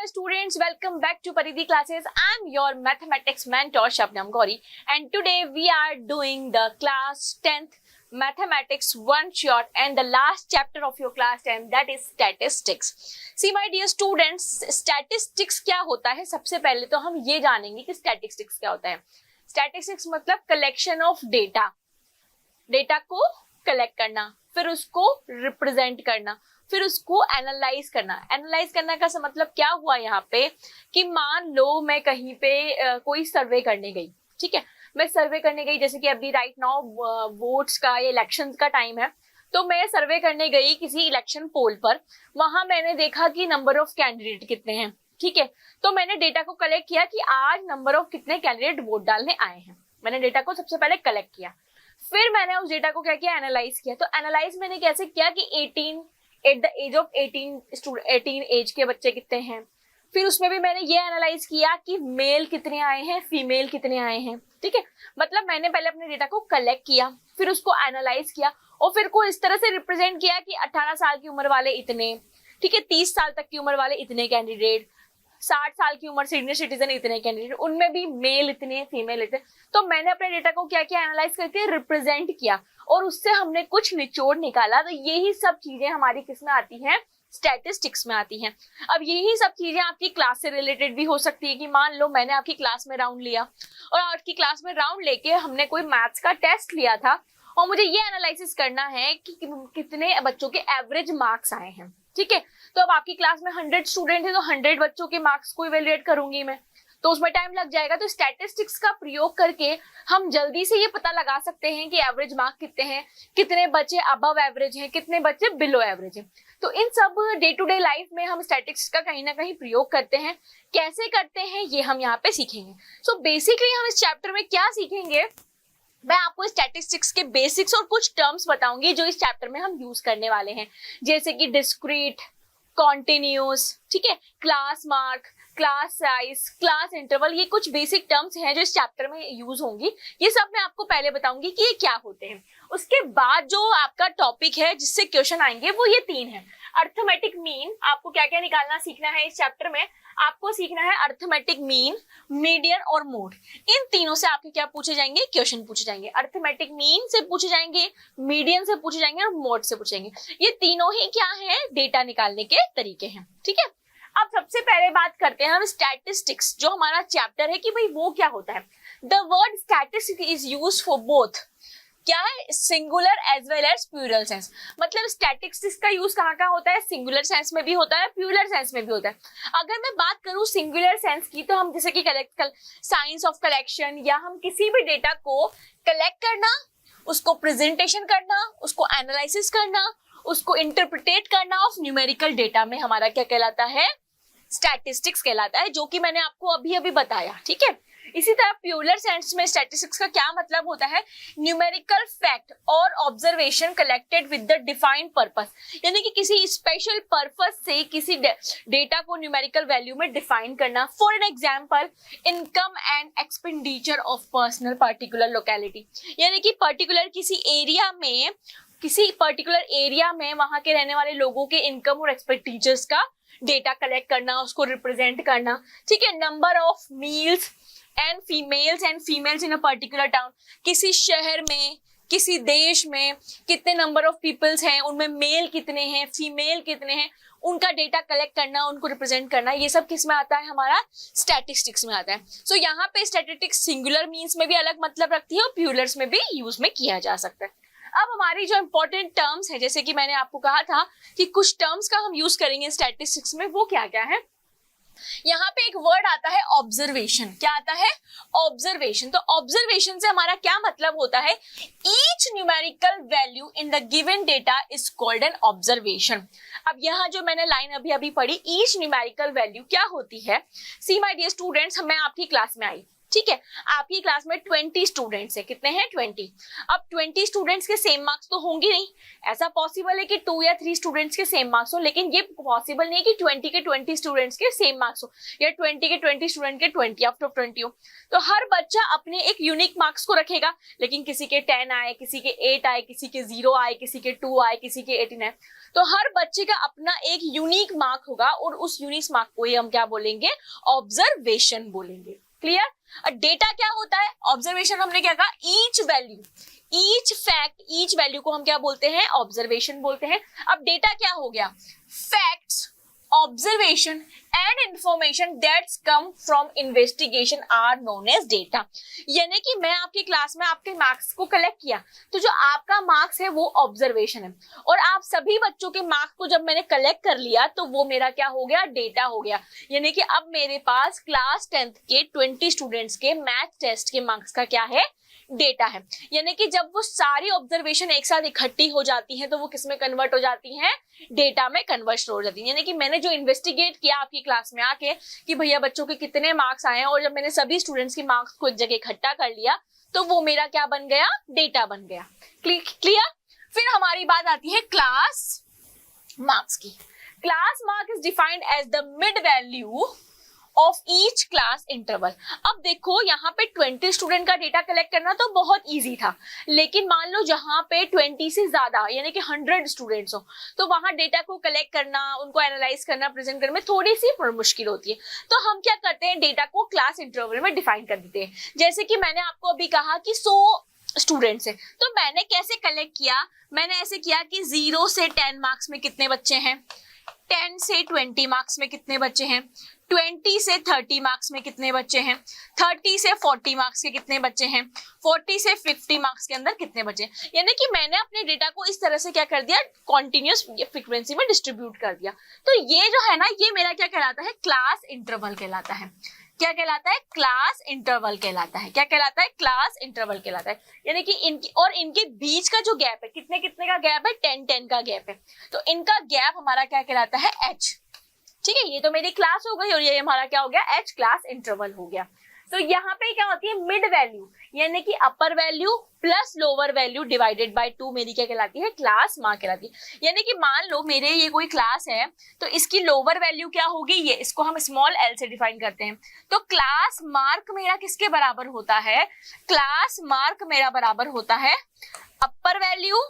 Hello students, welcome back to Paridhi classes. I'm your mathematics mentor Shabnam Gauri and today we are doing the class 10th mathematics one shot and the last chapter of your class 10 that is statistics. See my dear students, statistics क्या होता है? सबसे पहले तो हम ये जानेंगे कि statistics क्या होता है. Statistics मतलब collection of data. डेटा को कलेक्ट करना, फिर उसको रिप्रेजेंट करना, फिर उसको एनालाइज करना. एनालाइज करने का मतलब क्या हुआ यहाँ पे कि मान लो मैं कहीं पे कोई सर्वे करने गई, ठीक है, मैं सर्वे करने गई, जैसे कि अभी राइट नाउ वोट्स का या इलेक्शन का टाइम है, तो मैं सर्वे करने गई किसी इलेक्शन पोल पर. वहां मैंने देखा कि नंबर ऑफ कैंडिडेट कितने हैं, ठीक है, तो मैंने डेटा को कलेक्ट किया कि आज नंबर ऑफ कितने कैंडिडेट वोट डालने आए हैं. मैंने डेटा को सबसे पहले कलेक्ट किया, फिर मैंने उस डेटा को क्या किया, एनालाइज किया. तो एनालाइज मैंने कैसे किया कि 18 at the age of 18 age के बच्चे कितने हैं. फिर उसमें भी मैंने ये एनालाइज किया कि मेल कितने आए हैं, फीमेल कितने आए हैं, ठीक है. मतलब मैंने पहले अपने डेटा को कलेक्ट किया, फिर उसको एनालाइज किया और फिर को इस तरह से रिप्रेजेंट किया कि 18 साल की उम्र वाले इतने, ठीक है, 30 साल तक की उम्र वाले इतने कैंडिडेट, 60 साल की उम्र सीनियर सिटीजन इतने कैंडिडेट, उनमें भी मेल इतने, फीमेल इतने. तो मैंने अपने डेटा को क्या किया, एनालाइज करके रिप्रेजेंट किया और उससे हमने कुछ निचोड़ निकाला. तो यही सब चीजें हमारी किस में आती हैं, स्टैटिस्टिक्स में आती हैं. अब यही सब चीजें आपकी क्लास से रिलेटेड भी हो सकती है कि मान लो मैंने आपकी क्लास में राउंड लिया और आपकी क्लास में राउंड लेके हमने कोई मैथ्स का टेस्ट लिया था और मुझे ये एनालिसिस करना है कि कितने बच्चों के एवरेज मार्क्स आए हैं, ठीक है. तो अब आपकी क्लास में 100 स्टूडेंट है तो 100 बच्चों के मार्क्स को इवैल्यूएट करूंगी मैं, तो उसमें टाइम लग जाएगा. तो स्टैटिस्टिक्स का प्रयोग करके हम जल्दी से ये पता लगा सकते हैं कि एवरेज मार्क कितने हैं, कितने बच्चे अबव एवरेज हैं, कितने बच्चे बिलो एवरेज हैं. तो इन सब डे टू डे लाइफ में हम स्टैटिस्टिक्स का कहीं ना कहीं प्रयोग करते हैं. कैसे करते हैं ये हम यहाँ पे सीखेंगे. सो बेसिकली हम इस चैप्टर में क्या सीखेंगे, मैं आपको स्टैटिस्टिक्स के बेसिक्स और कुछ टर्म्स बताऊंगी जो इस चैप्टर में हम यूज करने वाले हैं, जैसे कि डिस्क्रीट, कॉन्टिन्यूस, ठीक है, class mark, class size, class interval, ये कुछ बेसिक टर्म्स हैं जो इस चैप्टर में यूज होंगी. ये सब मैं आपको पहले बताऊंगी कि ये क्या होते हैं. उसके बाद जो आपका टॉपिक है जिससे क्वेश्चन आएंगे वो ये 3 है. अर्थमेटिक मीन, आपको क्या क्या निकालना सीखना है इस चैप्टर में. आपको सीखना है अर्थमेटिक मीन, मीडियन और मोड. इन तीनों से आपके क्या पूछे जाएंगे, क्वेश्चन पूछे जाएंगे. अर्थमेटिक मीन से पूछे जाएंगे, मीडियन से पूछे जाएंगे और मोड से पूछेंगे. ये तीनों ही क्या है, डेटा निकालने के तरीके हैं, ठीक है. अब सबसे पहले बात करते हैं हम स्टैटिस्टिक्स, जो हमारा चैप्टर है कि भाई वो क्या होता है. The word statistic is used for both, क्या है, singular as well as plural sense. मतलब स्टैटिस्टिक्स का यूज कहाँ कहाँ होता है, सिंगुलर सेंस में भी होता है, प्लूरल सेंस में भी होता है. अगर मैं बात करूं सिंगुलर सेंस की, तो हम जैसे कि साइंस ऑफ कलेक्शन, या हम किसी भी डेटा को कलेक्ट करना, उसको प्रेजेंटेशन करना, उसको एनालिसिस करना, उसको इंटरप्रिटेट करना ऑफ न्यूमेरिकल डेटा में हमारा क्या कहलाता है, स्टैटिस्टिक्स कहलाता है, जो कि मैंने आपको अभी अभी बताया, ठीक है. इसी तरह प्यूलर सेंस में स्टैटिस्टिक्स का क्या मतलब होता है, न्यूमेरिकल फैक्ट और observation collected with the defined purpose, यानी कि किसी स्पेशल पर्पस से किसी डेटा को न्यूमेरिकल वैल्यू में डिफाइन करना. For an example, income and expenditure of personal particular locality, यानी कि पर्टिकुलर किसी पर्टिकुलर एरिया में वहां के रहने वाले लोगों के इनकम और एक्सपेंडिचर्स का डेटा कलेक्ट करना, उसको रिप्रेजेंट करना, ठीक है. Number of meals and females in a particular town, किसी शहर में, किसी देश में कितने नंबर ऑफ पीपल्स हैं, उनमें मेल कितने हैं, फीमेल कितने हैं, उनका डेटा कलेक्ट करना, उनको रिप्रेजेंट करना, ये सब किस में आता है, हमारा स्टैटिस्टिक्स में आता है. सो यहाँ पे स्टैटिस्टिक्स सिंगुलर मीन्स में भी अलग मतलब रखती है और प्लूरल्स में भी यूज में किया जा सकता है. अब हमारी जो इंपॉर्टेंट टर्म्स है, जैसे कि मैंने आपको कहा था कि कुछ टर्म्स का हम यूज करेंगे स्टैटिस्टिक्स में, वो क्या क्या है. यहाँ पे एक वर्ड आता है ऑब्जर्वेशन. क्या आता है, ऑब्जर्वेशन. तो ऑब्जर्वेशन से हमारा क्या मतलब होता है, each numerical value in the given data is called an observation. अब यहाँ जो मैंने लाइन अभी अभी पढ़ी, ईच न्यूमेरिकल वैल्यू क्या होती है. सी माय डियर स्टूडेंट्स, मैं आपकी क्लास में आई, ठीक है, आपकी क्लास में 20 स्टूडेंट्स है, कितने हैं 20। अब 20 स्टूडेंट्स के सेम मार्क्स तो होंगे नहीं, ऐसा पॉसिबल है कि 2 या 3 स्टूडेंट्स के सेम मार्क्स हो, लेकिन ये पॉसिबल नहीं है कि 20 के 20 स्टूडेंट्स के सेम मार्क्स हो या 20 के 20 स्टूडेंट के 20 आउट ऑफ 20 हो। तो हर बच्चा अपने एक यूनिक मार्क्स को रखेगा, लेकिन किसी के 10 आए, किसी के 8 आए, किसी के 0 आए, किसी के 2 आए, किसी के 18 आए, तो हर बच्चे का अपना एक यूनिक मार्क होगा और उस यूनिक मार्क को ही हम क्या बोलेंगे, ऑब्जर्वेशन बोलेंगे। क्लियर। डेटा क्या होता है, ऑब्जर्वेशन हमने क्या कहा, each value, each fact, each value को हम क्या बोलते हैं, ऑब्जर्वेशन बोलते हैं। अब डेटा क्या हो गया, facts, observation and information that's come from investigation are known as data. यानी कि मैं आपकी क्लास में आपके मार्क्स को कलेक्ट किया, तो जो आपका मार्क्स है वो ऑब्जर्वेशन है, और आप सभी बच्चों के मार्क्स को जब मैंने कलेक्ट कर लिया तो वो मेरा क्या हो गया, डेटा हो गया। यानी कि अब मेरे पास क्लास 10th के 20 स्टूडेंट्स के मैथ टेस्ट के मार्क्स का क्या है, डेटा है। यानी कि जब वो सारी ऑब्जर्वेशन एक साथ इकट्ठी हो जाती हैं तो वो किस में कन्वर्ट हो जाती हैं, डेटा में कन्वर्ट हो जाती है। यानी कि मैंने जो इन्वेस्टिगेट किया आपकी क्लास में आके कि भैया बच्चों के कितने मार्क्स आए हैं, और जब मैंने सभी स्टूडेंट्स के मार्क्स को एक जगह इकट्ठा कर लिया तो वो मेरा क्या बन गया, डेटा बन गया। क्लियर। फिर हमारी बात आती है क्लास मार्क्स की। Class mark is defined as the mid value of each class interval. अब देखो यहाँ पे 20 स्टूडेंट का डेटा कलेक्ट करना तो बहुत इजी था, लेकिन मान लो जहाँ पे 20 से ज्यादा यानी कि 100 स्टूडेंट्स हो, तो वहां डेटा को कलेक्ट करना, उनको एनालाइज करना, प्रेजेंट करने में थोड़ी सी मुश्किल होती है। तो हम क्या करते हैं, डेटा को क्लास इंटरवल में डिफाइन कर देते हैं। जैसे कि मैंने आपको अभी कहा कि 100 स्टूडेंट्स है, तो मैंने कैसे कलेक्ट किया, मैंने ऐसे किया कि 0 से 10 मार्क्स में कितने बच्चे हैं, 10 से 20 मार्क्स में कितने बच्चे हैं, 20 से 30 मार्क्स में कितने बच्चे हैं, 30 से 40 मार्क्स के कितने बच्चे हैं, 40 से 50 मार्क्स के अंदर कितने बच्चे हैं। यानी कि मैंने अपने डेटा को इस तरह से क्या कर दिया, कॉन्टिन्यूस फ्रीक्वेंसी में डिस्ट्रीब्यूट कर दिया। तो ये जो है ना, ये मेरा क्या कहलाता है, क्लास इंटरवल कहलाता है। क्या कहलाता है, क्लास इंटरवल कहलाता है। क्या कहलाता है, क्लास इंटरवल कहलाता है। यानी कि इनकी और इनके बीच का जो गैप है, कितने कितने का गैप है, 10-10 का गैप है, तो इनका गैप हमारा क्या कहलाता है, एच। ठीक है, ये तो मेरी क्लास हो गई और ये हमारा क्या हो गया, एच, क्लास इंटरवल हो गया। तो यहाँ पे क्या होती है, मिड वैल्यू, यानी कि अपर value plus lower value divided by 2 मेरी क्या कहलाती है, क्लास मार्क कहलाती है। यानी कि मान लो मेरे ये कोई क्लास है, तो इसकी लोअर वैल्यू क्या होगी, ये, इसको हम स्मॉल एल से डिफाइन करते हैं। तो क्लास मार्क मेरा किसके बराबर होता है, क्लास मार्क मेरा बराबर होता है अपर value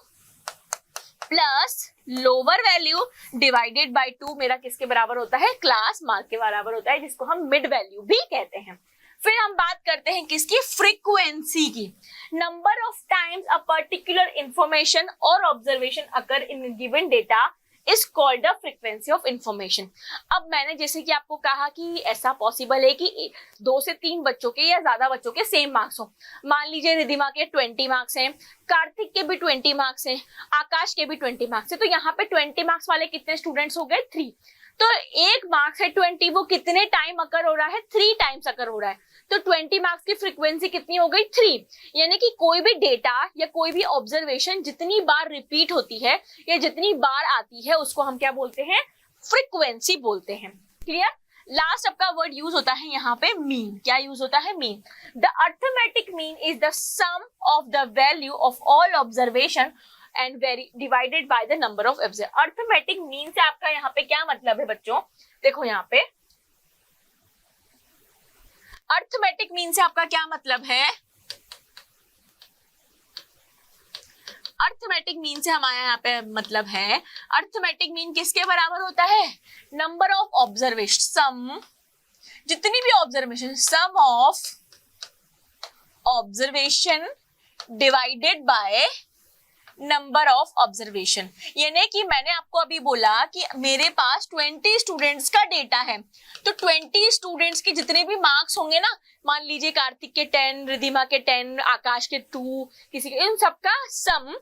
plus lower value divided by 2 मेरा किसके बराबर होता है, क्लास मार्क के बराबर होता है, जिसको हम मिड वैल्यू भी कहते हैं। फिर हम बात करते हैं किसकी, फ्रीक्वेंसी की। Number of times a particular information और observation occur in given data is called the frequency of information. अब मैंने जैसे कि आपको कहा कि ऐसा पॉसिबल है कि 2 से 3 बच्चों के या ज्यादा बच्चों के सेम मार्क्स हो। मान लीजिए रिधिमा के 20 मार्क्स हैं, कार्तिक के भी 20 मार्क्स हैं, आकाश के भी 20 मार्क्स हैं, तो यहाँ पे 20 मार्क्स वाले कितने स्टूडेंट्स हो गए, 3। तो एक मार्क्स है 20, वो कितने टाइम अकर हो रहा है, 3 टाइम्स अकर हो रहा है। तो 20 मार्क्स की फ्रीक्वेंसी कितनी हो गई, 3। यानी कि कोई भी डेटा या कोई भी ऑब्जर्वेशन जितनी बार रिपीट होती है या जितनी बार आती है, उसको हम क्या बोलते हैं, फ्रीक्वेंसी बोलते हैं। क्लियर। लास्ट आपका वर्ड यूज होता है यहाँ पे मीन। क्या यूज होता है, mean. The arithmetic mean is the sum of the value of all observation and very divided by the number of observe. Arithmetic mean से आपका यहाँ पे क्या मतलब है बच्चों, देखो यहाँ पे अर्थमेटिक मीन से आपका क्या मतलब है, अर्थमेटिक मीन से हमारा यहाँ पे मतलब है, अर्थमेटिक मीन किसके बराबर होता है, नंबर ऑफ ऑब्जर्वेशन, सम, जितनी भी observation, sum of observation divided by number of observation. यानी कि मैंने आपको अभी बोला कि मेरे पास 20 स्टूडेंट्स का डेटा है, तो 20 स्टूडेंट्स के जितने भी मार्क्स होंगे ना, मान लीजिए कार्तिक के 10, रिधिमा के 10, आकाश के 2, किसी के, इन सबका सम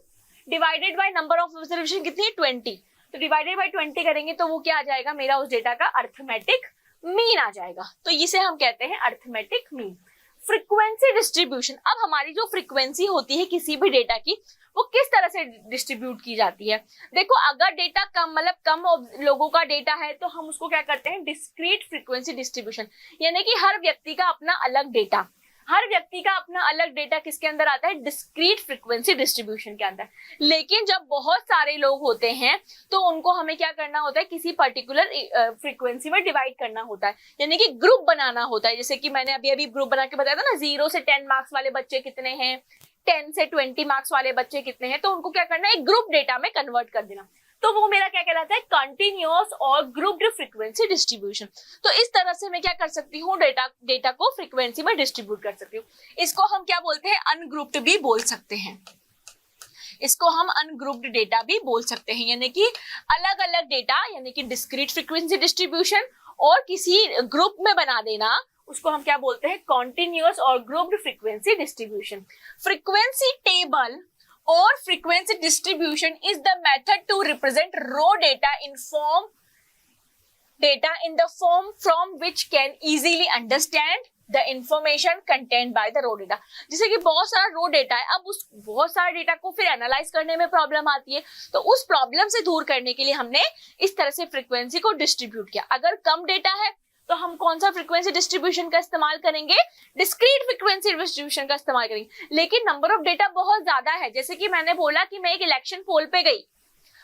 divided by number of observation कितनी है, 20। तो डिवाइडेड बाय 20 करेंगे तो वो क्या आ जाएगा, मेरा उस डेटा का अर्थमेटिक मीन आ जाएगा। तो इसे हम कहते हैं अर्थमेटिक मीन। Frequency distribution. अब हमारी जो फ्रीक्वेंसी होती है किसी भी डेटा की, वो किस तरह से डिस्ट्रीब्यूट की जाती है। देखो, अगर डेटा कम, मतलब कम लोगों का डेटा है, तो हम उसको क्या करते हैं, डिस्क्रीट फ्रीक्वेंसी डिस्ट्रीब्यूशन। यानी कि हर व्यक्ति का अपना अलग डेटा, हर व्यक्ति का अपना अलग डेटा किसके अंदर आता है, डिस्क्रीट फ्रीक्वेंसी डिस्ट्रीब्यूशन के अंदर। लेकिन जब बहुत सारे लोग होते हैं तो उनको हमें क्या करना होता है, किसी पर्टिकुलर फ्रीक्वेंसी में डिवाइड करना होता है, यानी कि ग्रुप बनाना होता है। जैसे कि मैंने अभी ग्रुप बना के बताया था ना, 0 से 10 मार्क्स वाले बच्चे कितने हैं, 10 से 20 मार्क्स वाले बच्चे कितने हैं, तो उनको क्या करना है, एक ग्रुप डेटा में कन्वर्ट कर देना। तो वो मेरा क्या कहलाता है, कंटिन्यूअस और ग्रुप्ड फ्रीक्वेंसी डिस्ट्रीब्यूशन। तो इस तरह से मैं क्या कर सकती हूँ, डेटा को फ्रीक्वेंसी में डिस्ट्रीब्यूट कर सकती हूँ। इसको हम क्या बोलते हैं, अनग्रुप्ड भी बोल सकते हैं। इसको हम अनग्रुप्ड डेटा भी बोल सकते हैं, यानी कि अलग अलग डेटा, यानी कि डिस्क्रीट फ्रीक्वेंसी डिस्ट्रीब्यूशन और किसी ग्रुप में बना देना, उसको हम क्या बोलते हैं, कॉन्टिन्यूअस और grouped frequency distribution. Frequency table or frequency distribution is the method to represent raw data in the form from which can easily understand the information contained by the raw data। जैसे कि बहुत सारा रो data है, अब उस बहुत सारे data को फिर एनालाइज करने में प्रॉब्लम आती है, तो उस प्रॉब्लम से दूर करने के लिए हमने इस तरह से फ्रीक्वेंसी को डिस्ट्रीब्यूट किया। अगर कम डेटा है तो हम कौन सा फ्रीक्वेंसी डिस्ट्रीब्यूशन का इस्तेमाल करेंगे, डिस्क्रीट फ्रीक्वेंसी डिस्ट्रीब्यूशन का इस्तेमाल करेंगे। लेकिन नंबर ऑफ डेटा बहुत ज्यादा है, जैसे कि मैंने बोला कि मैं एक इलेक्शन पोल पे गई,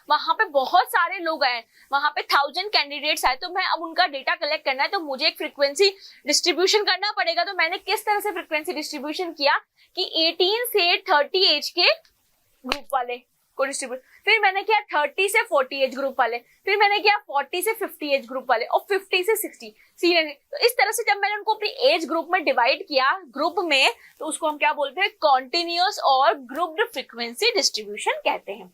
वहां पे बहुत सारे लोग आए, वहां पे 1000 कैंडिडेट्स आए, तो मैं अब उनका डेटा कलेक्ट करना है, तो मुझे एक फ्रीक्वेंसी डिस्ट्रीब्यूशन करना पड़ेगा। तो मैंने किस तरह से फ्रीक्वेंसी डिस्ट्रीब्यूशन किया कि 18 से 30 एज के ग्रुप वाले को डिस्ट्रीब्यूट, फिर मैंने किया 30 से 40 एज ग्रुप वाले, फिर मैंने किया 40 से 50 एज ग्रुप वाले और 50 से 60 सीनियर। तो इस तरह से जब मैंने उनको अपनी एज ग्रुप में डिवाइड किया ग्रुप में, तो उसको हम क्या बोलते हैं, कॉन्टिन्यूअस और ग्रुप्ड फ्रीक्वेंसी डिस्ट्रीब्यूशन कहते हैं।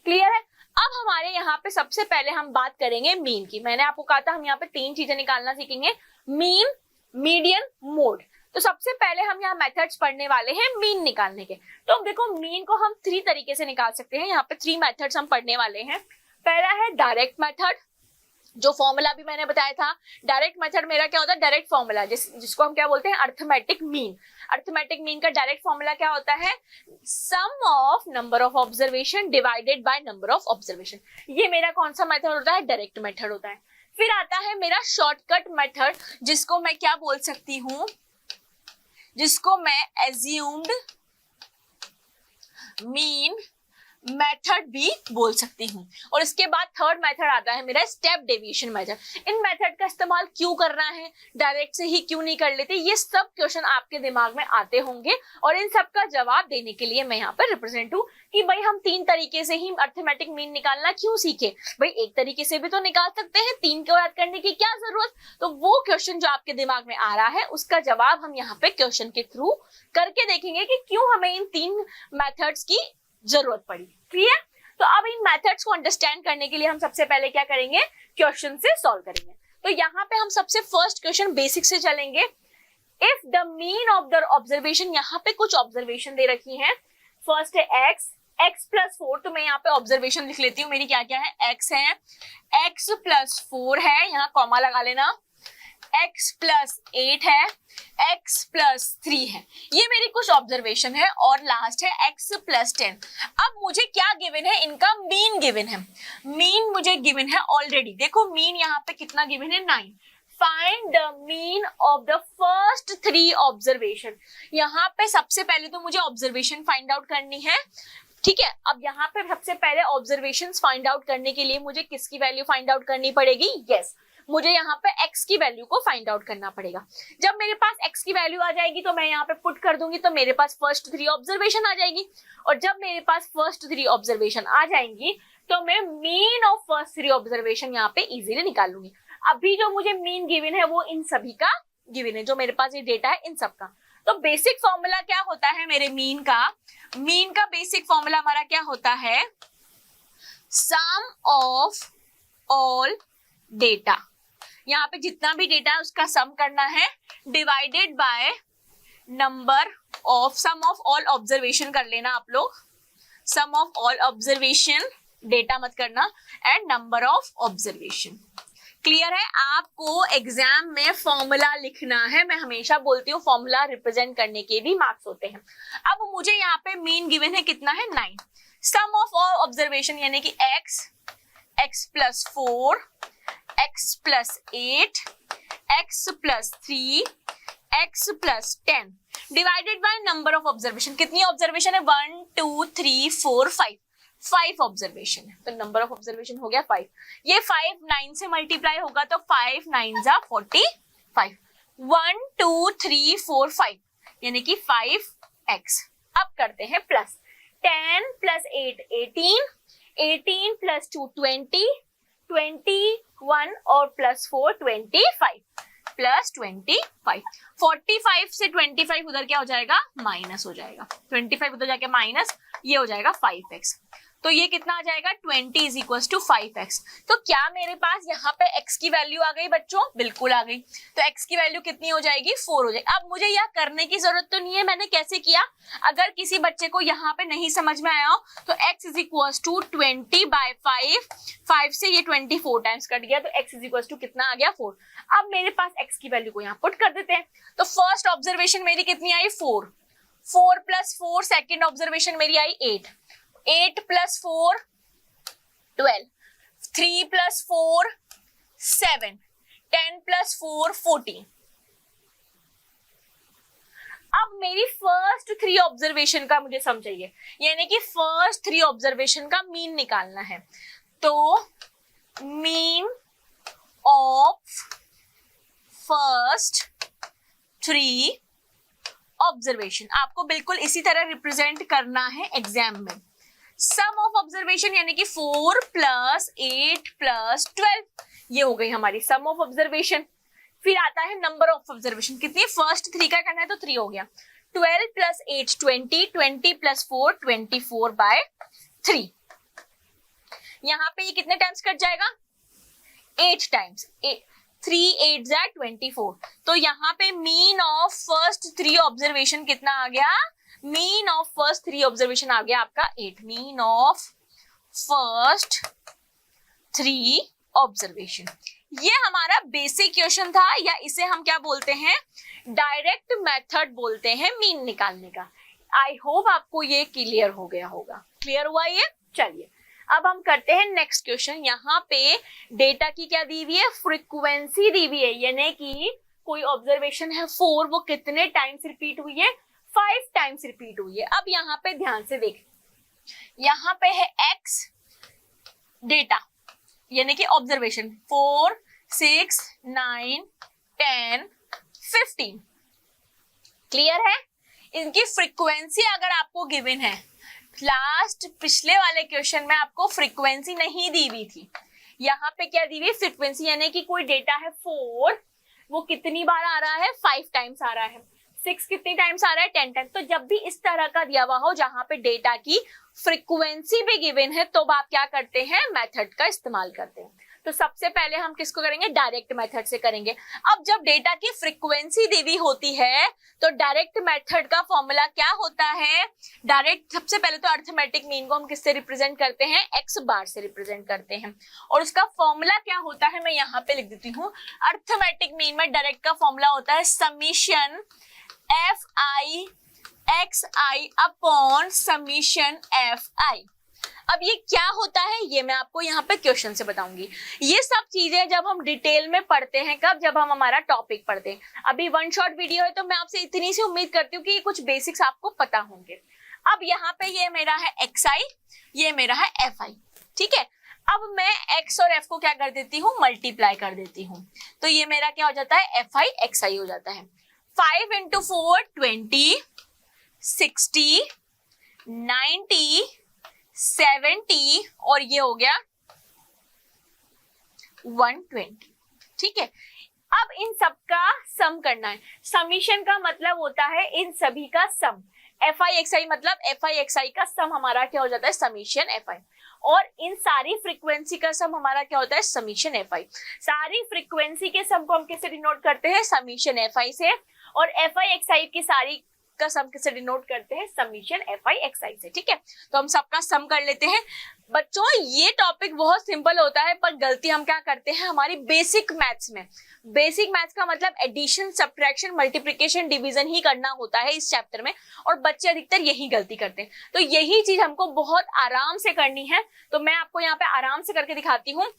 क्लियर है? अब हमारे यहाँ पे सबसे पहले हम बात करेंगे मीन की। मैंने आपको कहा था हम यहाँ पे 3 चीजें निकालना सीखेंगे, मीन, मीडियन, मोड। तो सबसे पहले हम यहाँ मेथड्स पढ़ने वाले हैं मीन निकालने के। तो अब देखो, मीन को हम 3 तरीके से निकाल सकते हैं। यहाँ पे 3 मेथड्स हम पढ़ने वाले हैं। पहला है डायरेक्ट मेथड, जो फॉर्मूला भी मैंने बताया था। डायरेक्ट मेथड मेरा क्या होता है, डायरेक्ट फॉर्मूला, जिसको हम क्या बोलते हैं, अर्थमेटिक मीन। अर्थमेटिक मीन का डायरेक्ट फॉर्मूला क्या होता है, sum of number of observation divided by number of observation. ये मेरा कौन सा मेथड होता है, डायरेक्ट मेथड होता है। फिर आता है मेरा शॉर्टकट मेथड, जिसको मैं क्या बोल सकती हूँ, जिसको मैं एज्यूम्ड मीन मेथड भी बोल सकती हूँ। और इसके बाद थर्ड मेथड आता है मेरा स्टेप डेविएशन मेथड। इन मेथड का इस्तेमाल क्यों करना है, डायरेक्ट से ही क्यों नहीं कर लेते, ये सब क्वेश्चन आपके दिमाग में आते होंगे और इन सब का जवाब देने के लिए मैं यहाँ पर रिप्रेजेंट हूँ कि भाई हम 3 तरीके से ही अर्थमेटिक मीन निकालना क्यों सीखे। भाई एक तरीके से भी तो निकाल सकते हैं, 3 को याद करने की क्या जरूरत। तो वो क्वेश्चन जो आपके दिमाग में आ रहा है उसका जवाब हम यहाँ पे क्वेश्चन के थ्रू करके देखेंगे कि क्यों हमें इन 3 मेथड्स की जरूरत पड़ी। क्लियर? तो अब इन मेथड्स को अंडरस्टैंड करने के लिए हम सबसे पहले क्या करेंगे, क्वेश्चन से सॉल्व करेंगे। तो यहाँ पे हम सबसे फर्स्ट क्वेश्चन बेसिक से चलेंगे। If the mean of the observation, यहाँ पे कुछ ऑब्जर्वेशन दे रखी है। फर्स्ट है x+4, तो मैं यहाँ पे ऑब्जर्वेशन लिख लेती हूँ। मेरी क्या क्या है, x है, x+4 है, यहाँ कॉमा लगा लेना, x+8 है, x+3 है। ये मेरी कुछ ऑब्जर्वेशन है। और लास्ट है x+10। अब मुझे क्या गिवन है, इनका मीन गिवन है। मीन मुझे गिवन है ऑलरेडी, देखो मीन यहाँ पे कितना गिवन है, 9। Find the mean of the first 3 observation. यहाँ पे सबसे पहले तो मुझे ऑब्जर्वेशन फाइंड आउट करनी है, ठीक है। अब यहाँ पे सबसे पहले ऑब्जर्वेशंस फाइंड आउट करने के लिए मुझे किसकी वैल्यू फाइंड आउट करनी पड़ेगी, यस, मुझे यहाँ पे x की वैल्यू को फाइंड आउट करना पड़ेगा। जब मेरे पास x की वैल्यू आ जाएगी तो मैं यहाँ पे पुट कर दूंगी, तो मेरे पास फर्स्ट 3 ऑब्जर्वेशन आ जाएगी। और जब मेरे पास फर्स्ट 3 ऑब्जर्वेशन आ जाएंगी तो मैं मीन ऑफ फर्स्ट 3 ऑब्जर्वेशन यहाँ पे इजीली निकाल लूंगी। अभी जो मुझे मीन गिवन है वो इन सभी का गिवन है, जो मेरे पास ये डेटा है इन सब का। तो बेसिक फॉर्मूला क्या होता है मेरे मीन का बेसिक फॉर्मूला हमारा क्या होता है, सम ऑफ ऑल डेटा। यहाँ पे जितना भी डेटा है उसका सम करना है, divided by number of, sum of all observation कर लेना आप लोग, sum of all observation, data मत करना, and number of observation. Clear है? आपको एग्जाम में फॉर्मूला लिखना है। मैं हमेशा बोलती हूँ फॉर्मूला रिप्रेजेंट करने के भी मार्क्स होते हैं। अब मुझे यहाँ पे मीन गिवन है कितना है, 9। सम ऑफ ऑल ऑब्जर्वेशन यानी कि x+4, x+8, x+3, x+10, divided by number of observation, कितनी ऑब्जर्वेशन है 1 2 3 4 5, 5 ऑब्जर्वेशन है, तो नंबर ऑफ ऑब्जर्वेशन हो गया 5। ये 5 9 से मल्टीप्लाई होगा तो 5 9 जा 45, 1 2 3 4 5 यानी कि 5x। अब करते हैं प्लस, 10 प्लस 8 18, 18 प्लस 2 20, 21 और प्लस 4 25 प्लस 25, 45 से 25 उधर क्या हो जाएगा माइनस हो जाएगा, 25 उधर जाके माइनस, ये हो जाएगा 5x। तो ये कितना आ जाएगा 20 इज इक्वल टू 5x। तो क्या मेरे पास यहाँ पे x की वैल्यू आ गई बच्चों? बिल्कुल आ गई। तो x की वैल्यू कितनी हो जाएगी 4 हो जाएगी। अब मुझे यह करने की जरूरत तो नहीं है, मैंने कैसे किया, अगर किसी बच्चे को यहाँ पे नहीं समझ में आया हो तो x इज इक्वल टू 20/5, 5 से ये 24 टाइम्स कट गया तो x इज इक्वल टू कितना आ गया 4। अब मेरे पास x की वैल्यू को यहाँ पुट कर देते हैं। तो फर्स्ट ऑब्जर्वेशन मेरी कितनी आई 4, 4 प्लस 4, सेकेंड ऑब्जर्वेशन मेरी आई 8, 8 प्लस 4 12, 3 प्लस 4 7, 10 प्लस 4 14। अब मेरी फर्स्ट 3 ऑब्जर्वेशन का मुझे सम चाहिए, यानी कि फर्स्ट 3 ऑब्जर्वेशन का मीन निकालना है। तो मीन ऑफ फर्स्ट 3 ऑब्जर्वेशन आपको बिल्कुल इसी तरह रिप्रेजेंट करना है एग्जाम में। सम ऑफ ऑब्जर्वेशन यानी कि 4 प्लस 8 प्लस 12, ये हो गई हमारी सम ऑफ ऑब्जर्वेशन। फिर आता है नंबर ऑफ ऑब्जर्वेशन, कितनी, फर्स्ट 3 का करना है तो 3 हो गया, 12 प्लस 8 20, 20 प्लस 4 24/3। यहाँ पे ये कितने टाइम्स कट जाएगा 8 टाइम्स, 3 8 जा 24। तो यहाँ पे मीन ऑफ फर्स्ट 3 ऑब्जर्वेशन कितना आ गया, मीन ऑफ फर्स्ट 3 ऑब्जर्वेशन आ गया आपका 8। मीन ऑफ फर्स्ट 3 ऑब्जर्वेशन, ये हमारा बेसिक क्वेश्चन था, या इसे हम क्या बोलते हैं, डायरेक्ट मेथड बोलते हैं मीन निकालने का। आई होप आपको ये क्लियर हो गया होगा। क्लियर हुआ ये? चलिए अब हम करते हैं नेक्स्ट क्वेश्चन। यहाँ पे डेटा की क्या दी हुई है, फ्रीक्वेंसी दी हुई है, यानी कि कोई ऑब्जर्वेशन है 4, वो कितने टाइम्स रिपीट हुई है, 5 टाइम्स रिपीट हुई है। अब यहाँ पे ध्यान से देख, यहाँ पे है x डेटा यानी कि ऑब्जर्वेशन 4 6 9 10 15। क्लियर है? इनकी फ्रीक्वेंसी अगर आपको गिवन है, लास्ट पिछले वाले क्वेश्चन में आपको फ्रीक्वेंसी नहीं दी हुई थी, यहाँ पे क्या दी हुई फ्रीक्वेंसी, यानी कि कोई डेटा है 4, वो कितनी बार आ रहा है 5 टाइम्स आ रहा है, 6 कितनी टाइम्स आ रहा है 10 टाइम्स। तो जब भी इस तरह का दिया हुआ हो जहां पे डेटा की फ्रीक्वेंसी भी गिवन है, तो आप क्या करते हैं, मेथड का इस्तेमाल करते हैं। तो सबसे पहले हम किसको करेंगे, डायरेक्ट मेथड से करेंगे। अब जब डेटा की फ्रीक्वेंसी दी हुई होती है तो डायरेक्ट मेथड का फॉर्मूला क्या होता है, डायरेक्ट सबसे पहले तो अर्थमेटिक मीन को हम किससे रिप्रेजेंट करते हैं, x बार से रिप्रेजेंट करते हैं, और उसका फॉर्मूला क्या होता है मैं यहाँ पे लिख देती हूँ। अर्थमेटिक मीन में डायरेक्ट का फॉर्मूला होता है summation fi xi upon summation fi। अब ये क्या होता है ये मैं आपको यहाँ पे क्वेश्चन से बताऊंगी। ये सब चीजें जब हम डिटेल में पढ़ते हैं, कब, जब हम हमारा टॉपिक पढ़ते हैं। अभी वन शॉट वीडियो है तो मैं आपसे इतनी सी उम्मीद करती हूँ कि ये कुछ बेसिक्स आपको पता होंगे। अब यहाँ पे ये मेरा है xi, ये मेरा है fi, ठीक है। अब मैं x और f को क्या कर देती हूँ, मल्टीप्लाई कर देती हूँ, तो ये मेरा क्या हो जाता है fi xi हो जाता है। 5 into 4 20, 60, 90, 70 और ये हो गया 120, ठीक है। अब इन सब का सम करना है। समीशन का मतलब होता है इन सभी का सम। fi xi मतलब fi xi का सम हमारा क्या हो जाता है, समीशन fi, और इन सारी फ्रीक्वेंसी का सम हमारा क्या होता है, समीशन fi। सारी फ्रीक्वेंसी के सम को हम किससे डिनोट करते हैं, समीशन fi से, और fi xi की सारी का सम किससे डिनोट करते हैं, समीशन fi xi से, ठीक है। तो हम सबका सम कर लेते हैं। बच्चों ये टॉपिक बहुत सिंपल होता है, पर गलती हम क्या करते हैं हमारी बेसिक मैथ्स में। बेसिक मैथ्स का मतलब एडिशन, सब्ट्रैक्शन, मल्टीप्लिकेशन, डिवीजन ही करना होता है इस चैप्टर में, और बच्चे अधिकतर यही गलती करते हैं। तो यही चीज हमको बहुत आराम से करनी है, तो मैं आपको यहाँ पे आराम से करके दिखाती हूँ।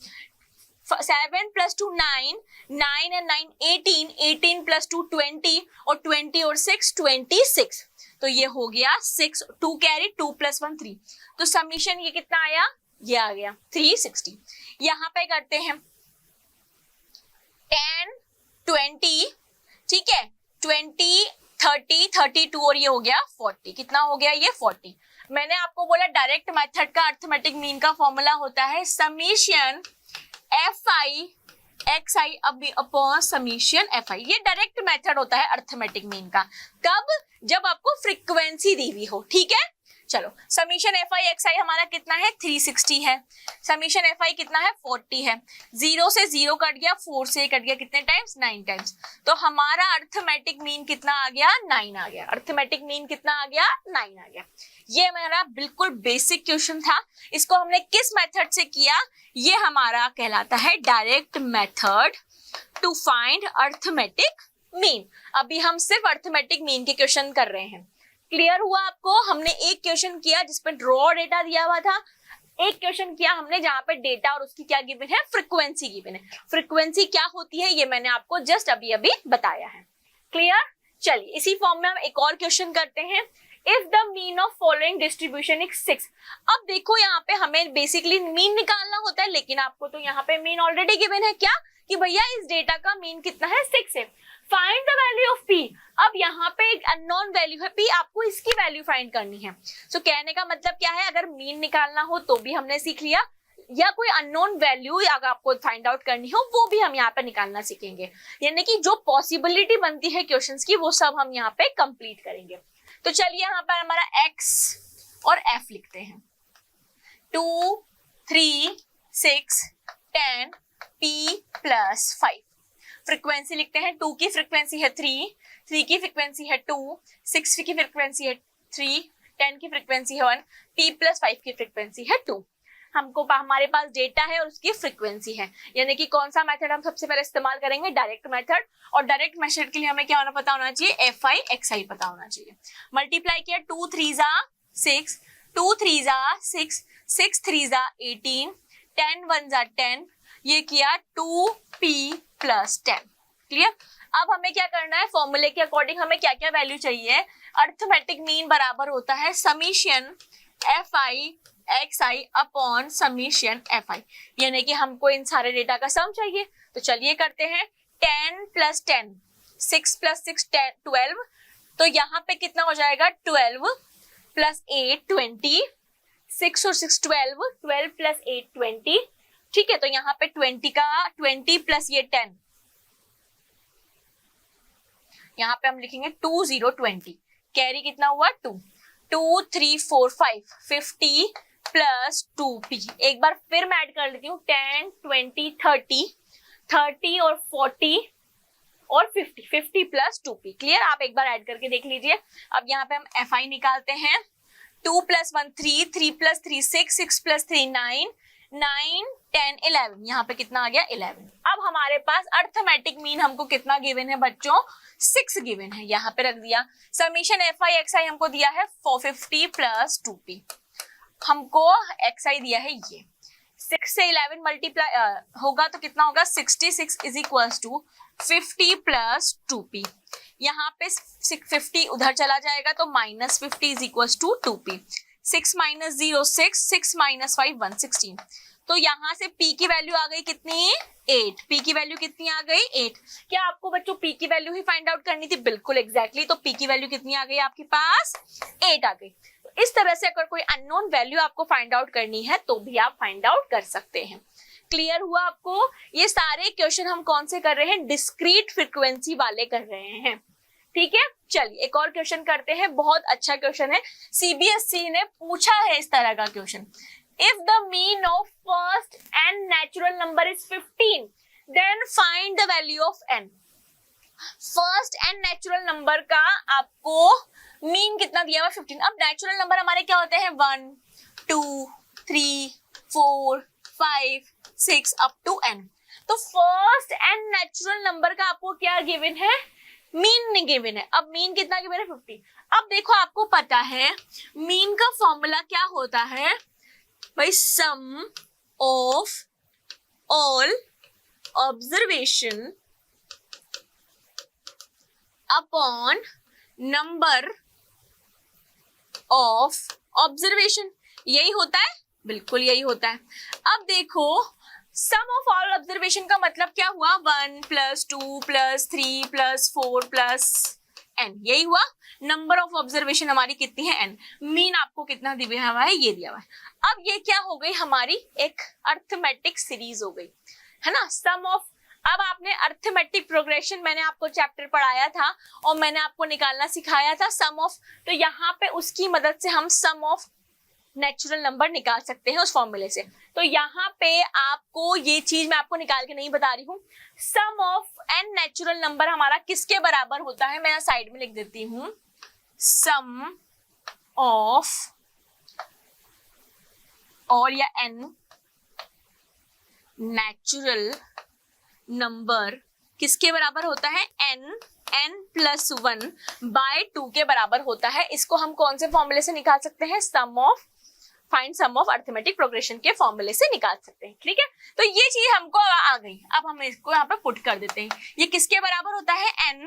7 + 2 9, 9 and 9 18, 18 + 2 20 और 20 और 6 26। तो ये हो गया 6, 2 कैरी, 2 + 1 3। तो समीशन ये कितना आया, ये आ गया 360। यहाँ पे करते हैं 10 20, ठीक है, 20 30 32 और ये हो गया 40। कितना हो गया ये 40। मैंने आपको बोला डायरेक्ट मेथड का अर्थमेटिक मीन का फॉर्मूला होता है summation fi xi upon summation fi। ये डायरेक्ट मेथड होता है अर्थमेटिक मीन का। कब, जब आपको फ्रीक्वेंसी दी हुई हो, ठीक है। चलो समीशन fi xi हमारा कितना है 360 है, समीशन fi कितना है 40 है, 0 से 0 कट गया, 4 से कट गया, कितने टाइम्स 9 टाइम्स। तो हमारा अर्थमेटिक मीन कितना आ गया 9 आ गया। अर्थमेटिक मीन कितना आ गया 9 आ गया। ये मेरा बिल्कुल बेसिक क्वेश्चन था। इसको हमने किस मेथड से किया, ये हमारा कहलाता है direct method to find arithmetic mean. अभी हम सिर्फ अर्थमेटिक मीन के क्वेश्चन कर रहे हैं। क्लियर हुआ आपको। हमने एक क्वेश्चन किया जिसपे रॉ डेटा दिया हुआ था, एक क्वेश्चन किया हमने जहां पे डेटा और उसकी क्या गिवन है, फ्रीक्वेंसी गिवन है। फ्रीक्वेंसी क्या होती है ये मैंने आपको जस्ट अभी अभी बताया है। क्लियर। चलिए इसी फॉर्म में हम एक और क्वेश्चन करते हैं। If the mean of following distribution is 6। अब देखो यहाँ पे हमें बेसिकली मीन निकालना होता है, लेकिन आपको तो यहाँ पे मीन ऑलरेडी गिवन है क्या, कि भैया इस डेटा का मीन कितना है 6 है। Find the value of P. अब यहाँ पे एक अननोन वैल्यू है पी, आपको इसकी वैल्यू फाइंड करनी है। सो कहने का मतलब क्या है, अगर मीन निकालना हो तो भी हमने सीख लिया, या कोई अननोन वैल्यू अगर आपको फाइंड आउट करनी हो वो भी हम यहाँ पे निकालना सीखेंगे। यानी कि जो पॉसिबिलिटी बनती है क्वेश्चंस की वो सब हम यहाँ पे कंप्लीट करेंगे। तो चलिए यहाँ पर हमारा x और f लिखते हैं। 2 3 6 10 p + 5। फ्रीक्वेंसी लिखते हैं। 2 की फ्रीक्वेंसी है 3, 3 की फ्रीक्वेंसी है 2, 6 की फ्रीक्वेंसी है 3, 10 की फ्रीक्वेंसी है 1, p + 5 की फ्रीक्वेंसी है 2। हमको हमारे पास डेटा है और उसकी फ्रीक्वेंसी है, यानी कि कौन सा मेथड हम सबसे पहले इस्तेमाल करेंगे, डायरेक्ट मेथड। और डायरेक्ट मेथड के लिए हमें क्या होना पता होना चाहिए, fi xi पता होना चाहिए। मल्टीप्लाई किया 2 3 6, 2 3 6, 6 3 18, 10 1 10, ये किया 2p + 10। क्लियर। अब हमें क्या करना है, फॉर्मूले के अकॉर्डिंग हमें क्या क्या वैल्यू चाहिए। अर्थमेटिक मीन बराबर होता है summation fi xi upon summation fi, यानी कि हमको इन सारे डेटा का सम चाहिए। तो चलिए करते हैं। 10 + 10, 6 + 6 10 12। तो यहाँ पे कितना हो जाएगा 12 + 8 20, 6 और 6 12, 12 + 8 20। ठीक है, तो यहाँ पे 20 का 20 + ये 10, यहाँ पे हम लिखेंगे 2 0 20। कैरी कितना हुआ 2, 2 3 4 5 50 + 2p। एक बार फिर मैं ऐड कर लेती हूँ 10 20 30, 30 और 40 और 50, 50 + 2p। क्लियर। आप एक बार ऐड करके देख लीजिए। अब यहाँ पे हम fi निकालते हैं। 2 + 1 3, 3 + 3 6, 6 + 3 9, 9 10 11। यहाँ पे कितना आ गया 11। अब हमारे पास अर्थमेटिक मीन हमको कितना गिवन है बच्चों, 6 गिवन है, यहाँ पे रख दिया। समीशन fi xi हमको दिया है 450 + 2p। हमको xi दिया है ये 6 से 11 मल्टीप्लाई होगा तो कितना होगा 66 = 50 + 2p। यहाँ पे 50 उधर चला जाएगा तो -50 = 2p। 6 - 0 6, 6 - 5 116। तो यहाँ से p की वैल्यू आ गई कितनी 8। p की वैल्यू कितनी आ गई 8। क्या आपको बच्चों p की वैल्यू ही फाइंड आउट करनी थी, बिल्कुल एग्जैक्टली। तो p की वैल्यू कितनी आ गई आपके पास 8 आ गई। तो इस तरह से अगर कोई अननोन वैल्यू आपको फाइंड आउट करनी है तो भी आप फाइंड आउट कर सकते हैं। क्लियर हुआ आपको। ये सारे क्वेश्चन हम कौन से कर रहे हैं, डिस्क्रीट फ्रीक्वेंसी वाले कर रहे हैं। ठीक है, चलिए एक और क्वेश्चन करते हैं। बहुत अच्छा क्वेश्चन है, सीबीएसई ने पूछा है इस तरह का question. If the mean of first n natural number is 15, then find the value of n। First n natural number का आपको मीन कितना दिया हुआ 15। अब नेचुरल नंबर हमारे क्या होते हैं 1 2 3 4 5 6 अप टू n। तो फर्स्ट n नेचुरल नंबर का आपको क्या गिवन है, मीन गिवन है। अब मीन कितना गिवन है 50। अब देखो आपको पता है मीन का फॉर्मूला क्या होता है भाई, sum of all observation upon number of observation, यही होता है, बिल्कुल यही होता है। अब देखो सम ऑफ ऑल ऑब्जर्वेशन का मतलब क्या हुआ, 1 + 2 + 3 + 4 + n, यही हुआ। नंबर ऑफ ऑब्जर्वेशन हमारी कितनी है, n। मीन आपको कितना दिया हुआ है, ये दिया हुआ है। अब ये क्या हो गई, हमारी एक अर्थमेटिक सीरीज हो गई, है ना। सम ऑफ, अब आपने अर्थमेटिक प्रोग्रेशन मैंने आपको चैप्टर पढ़ाया था और मैंने आपको निकालना सिखाया था सम ऑफ, तो यहाँ पे उसकी मदद से हम सम ऑफ नेचुरल नंबर निकाल सकते हैं उस फॉर्मूले से। तो यहाँ पे आपको ये चीज मैं आपको निकाल के नहीं बता रही हूँ, सम ऑफ n नेचुरल नंबर हमारा किसके बराबर होता है, मैं साइड में लिख देती हूँ, सम ऑफ और या n नेचुरल नंबर किसके बराबर होता है, n + 1/2 के बराबर होता है। इसको हम कौन से फॉर्मूले से निकाल सकते हैं, find sum of arithmetic progression के फॉर्मूले से निकाल सकते हैं, ठीक है। तो ये चीज हमको आ गई, अब हम इसको यहाँ पे पुट कर देते हैं। ये किसके बराबर होता है, n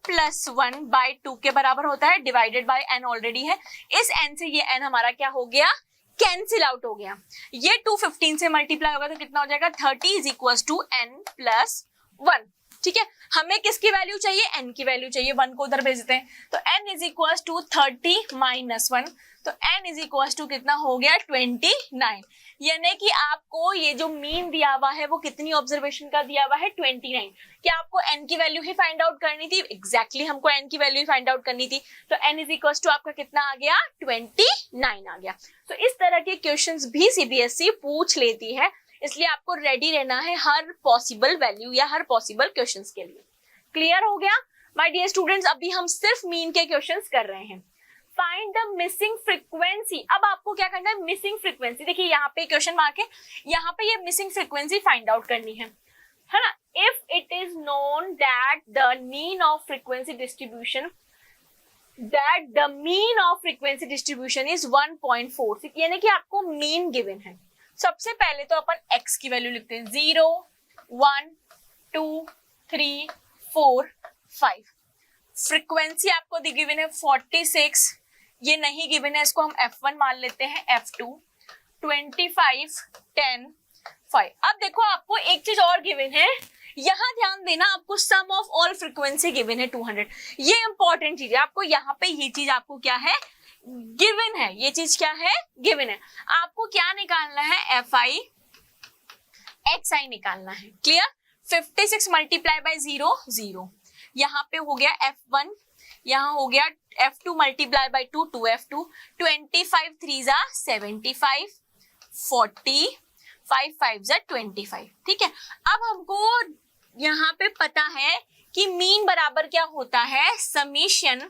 + 1/2 के बराबर होता है, डिवाइडेड बाय n ऑलरेडी है। इस n से ये n हमारा क्या हो गया, कैंसिल आउट हो गया। ये 2 15 से मल्टीप्लाई होगा तो कितना हो जाएगा, 30 = n + 1, ठीक है। हमें किसकी वैल्यू चाहिए, n की वैल्यू चाहिए, 1 को उधर भेजते हैं, तो n = 30 - 1, तो n = कितना हो गया, 29। यानी कि आपको ये जो मीन दिया हुआ है वो कितनी ऑब्जर्वेशन का दिया हुआ है, 29। क्या आपको n की वैल्यू ही फाइंड आउट करनी थी, एग्जैक्टली हमको n की वैल्यू ही फाइंड आउट करनी थी। तो n = आपका कितना आ गया, 29 आ गया। तो इस तरह के क्वेश्चंस भी सीबीएसई पूछ लेती है, इसलिए आपको रेडी रहना है हर पॉसिबल वैल्यू या हर पॉसिबल क्वेश्चंस के लिए। क्लियर हो गया माय डियर स्टूडेंट्स, अभी हम सिर्फ मीन के क्वेश्चंस कर रहे हैं। फाइंड द मिसिंग फ्रीक्वेंसी, अब आपको क्या करना है, मिसिंग फ्रीक्वेंसी, देखिए यहाँ पे क्वेश्चन मार्क है, यहाँ पे ये मिसिंग फ्रीक्वेंसी फाइंड आउट करनी है ना। If it is known that the mean of frequency distribution is 1.46, यानी कि आपको मीन गिवन है। सबसे पहले तो अपन x की वैल्यू लिखते हैं, 0 1 2 3 4 5। फ्रीक्वेंसी आपको गिवन है 46, ये नहीं गिवन है, इसको हम f1 मान लेते हैं, f2 25 10 5। अब देखो आपको एक चीज और गिवन है, यहाँ ध्यान देना, आपको सम ऑफ ऑल फ्रीक्वेंसी गिवन है 200। ये इंपॉर्टेंट चीज है, आपको यहाँ पे ये चीज आपको क्या है, गिवन है, ये चीज क्या है, गिवन है। आपको क्या निकालना है, fi xi निकालना है। क्लियर, 56 × 0 0, यहाँ पे हो गया f1, यहाँ हो गया f2 × 2 2f2, 25 3 75, 40 5 5 25, ठीक है। अब हमको यहाँ पे पता है कि मीन बराबर क्या होता है, summation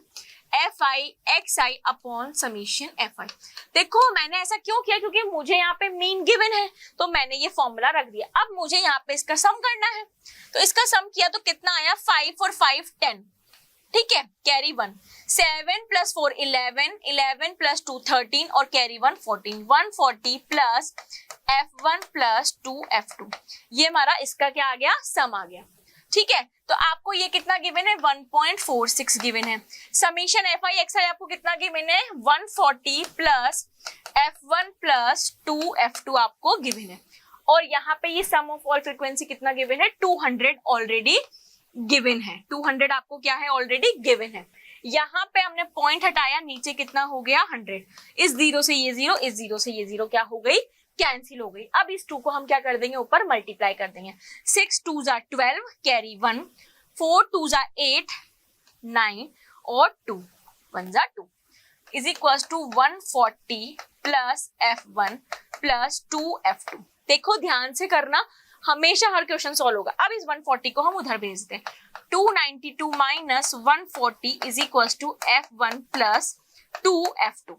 fi xi upon summation fi। देखो मैंने ऐसा क्यों किया, क्योंकि मुझे यहाँ पे मीन गिवन है तो मैंने ये फॉर्मूला रख दिया। अब मुझे यहाँ पे इसका सम करना है, तो इसका सम किया तो कितना आया, 5 और 5 10, ठीक है, कैरी 1, 7 + 4 11, 11 + 2 13 और कैरी 1 14, 140 प्लस f1 + 2f2, ये हमारा इसका क्या आ गया, सम आ गया, ठीक है। तो आपको ये कितना गिवन है, 1.46 गिवन है। समीशन fi xi आपको कितना गिवन है, 140 प्लस f1 + 2f2 आपको गिवन है। और यहाँ पे ये सम ऑफ ऑल फ्रीक्वेंसी कितना गिवन है, 200 ऑलरेडी गिवन है, 200 आपको क्या है, ऑलरेडी गिवन है। यहाँ पे हमने पॉइंट हटाया, नीचे कितना हो गया, 100। इस 0 से ये 0, इस 0 से ये 0 क्या हो गई, कैंसिल हो गई। अब इस 2 को हम क्या कर देंगे, ऊपर मल्टीप्लाई कर देंगे, 6 2 12 कैरी 1, 4 2 8 9 और 2 1 2 is equal to 140 plus f1 plus 2f2। देखो ध्यान से करना, हमेशा हर क्वेश्चन सॉल्व होगा। अब इस 140 को हम उधर भेज दें, 292 minus 140 is equal to f1 plus 2f2,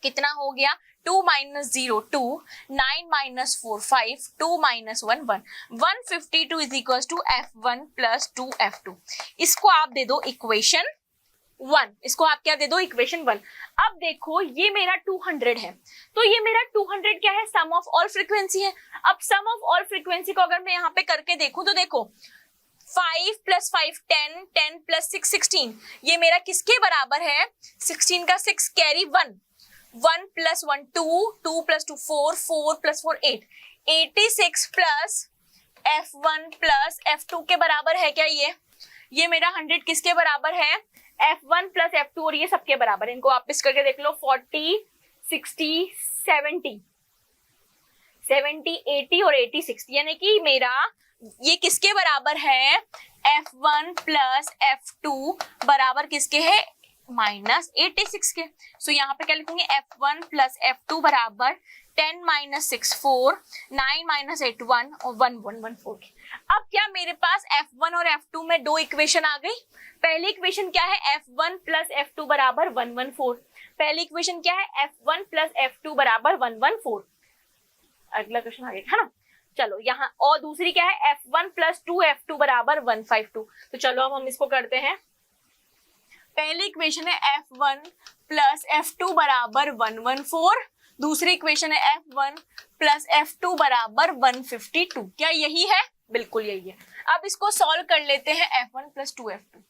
कितना हो गया, 2 - 0 2, 9 - 4 5, 2 - 1 1, 152 is equal to f1 plus 2f2। इसको आप दे दो इक्वेशन 1, इसको आप क्या दे दो, इक्वेशन 1। अब देखो ये मेरा 200 है, तो ये मेरा 200 क्या है, सम ऑफ ऑल फ्रीक्वेंसी है। अब सम ऑफ ऑल फ्रीक्वेंसी को अगर मैं यहाँ पे करके देखूं तो देखो 5 + 5 10, 10 + 6 16, ये मेरा किसके बराबर है, 16 का 6 carry 1, 1 + 1 2, 2 + 2 4, 4 + 4 8, 86 plus F1 plus F2 के बराबर है क्या, ये मेरा 100 किसके बराबर है, F1 प्लस F2, और ये सबके बराबर है। इनको वापस करके देख लो, 40 60 70 70 80 और 80 60, यानी कि मेरा ये किसके बराबर है, F1 प्लस F2 बराबर किसके है, -86 के। सो यहाँ पे क्या लिखूंगे, F1 प्लस F2 बराबर 10 - 6 4, 9 - 8 1 और 1 1 1 4 के। अब क्या मेरे पास F1 और F2 में दो इक्वेशन आ गई। पहली इक्वेशन क्या है, F1 प्लस F2 बराबर 1 1 4। पहली इक्वेशन क्या है, F1 प्लस F2 बराबर 1 1 4। अगला क्वेश्चन आ गया है ना। चलो यहाँ, और दूसरी क्या है, F1 प्लस 2 F2 बराबर 1 5 2। तो चलो अब हम इसको करते हैं। पहली इक्वेशन है F1 प्लस F2 बराबर 1 1 4। दूसरी इक्वेशन है F1 प्लस F2 बराबर 152। क्या यही है, बिल्कुल यही है। अब इसको सॉल्व कर लेते हैं, F1 प्लस 2 F2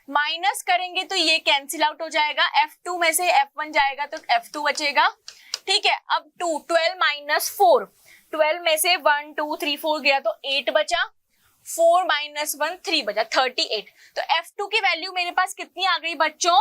माइनस करेंगे तो ये कैंसिल आउट हो जाएगा, F2 में से F1 जाएगा तो F2 बचेगा, ठीक है। अब 12 - 4, 12 में से 1 2 3 4 गया तो 8 बचा, 4 - 1 3 बचा, 38। तो F2 की वैल्यू मेरे पास कितनी आ गई बच्चों,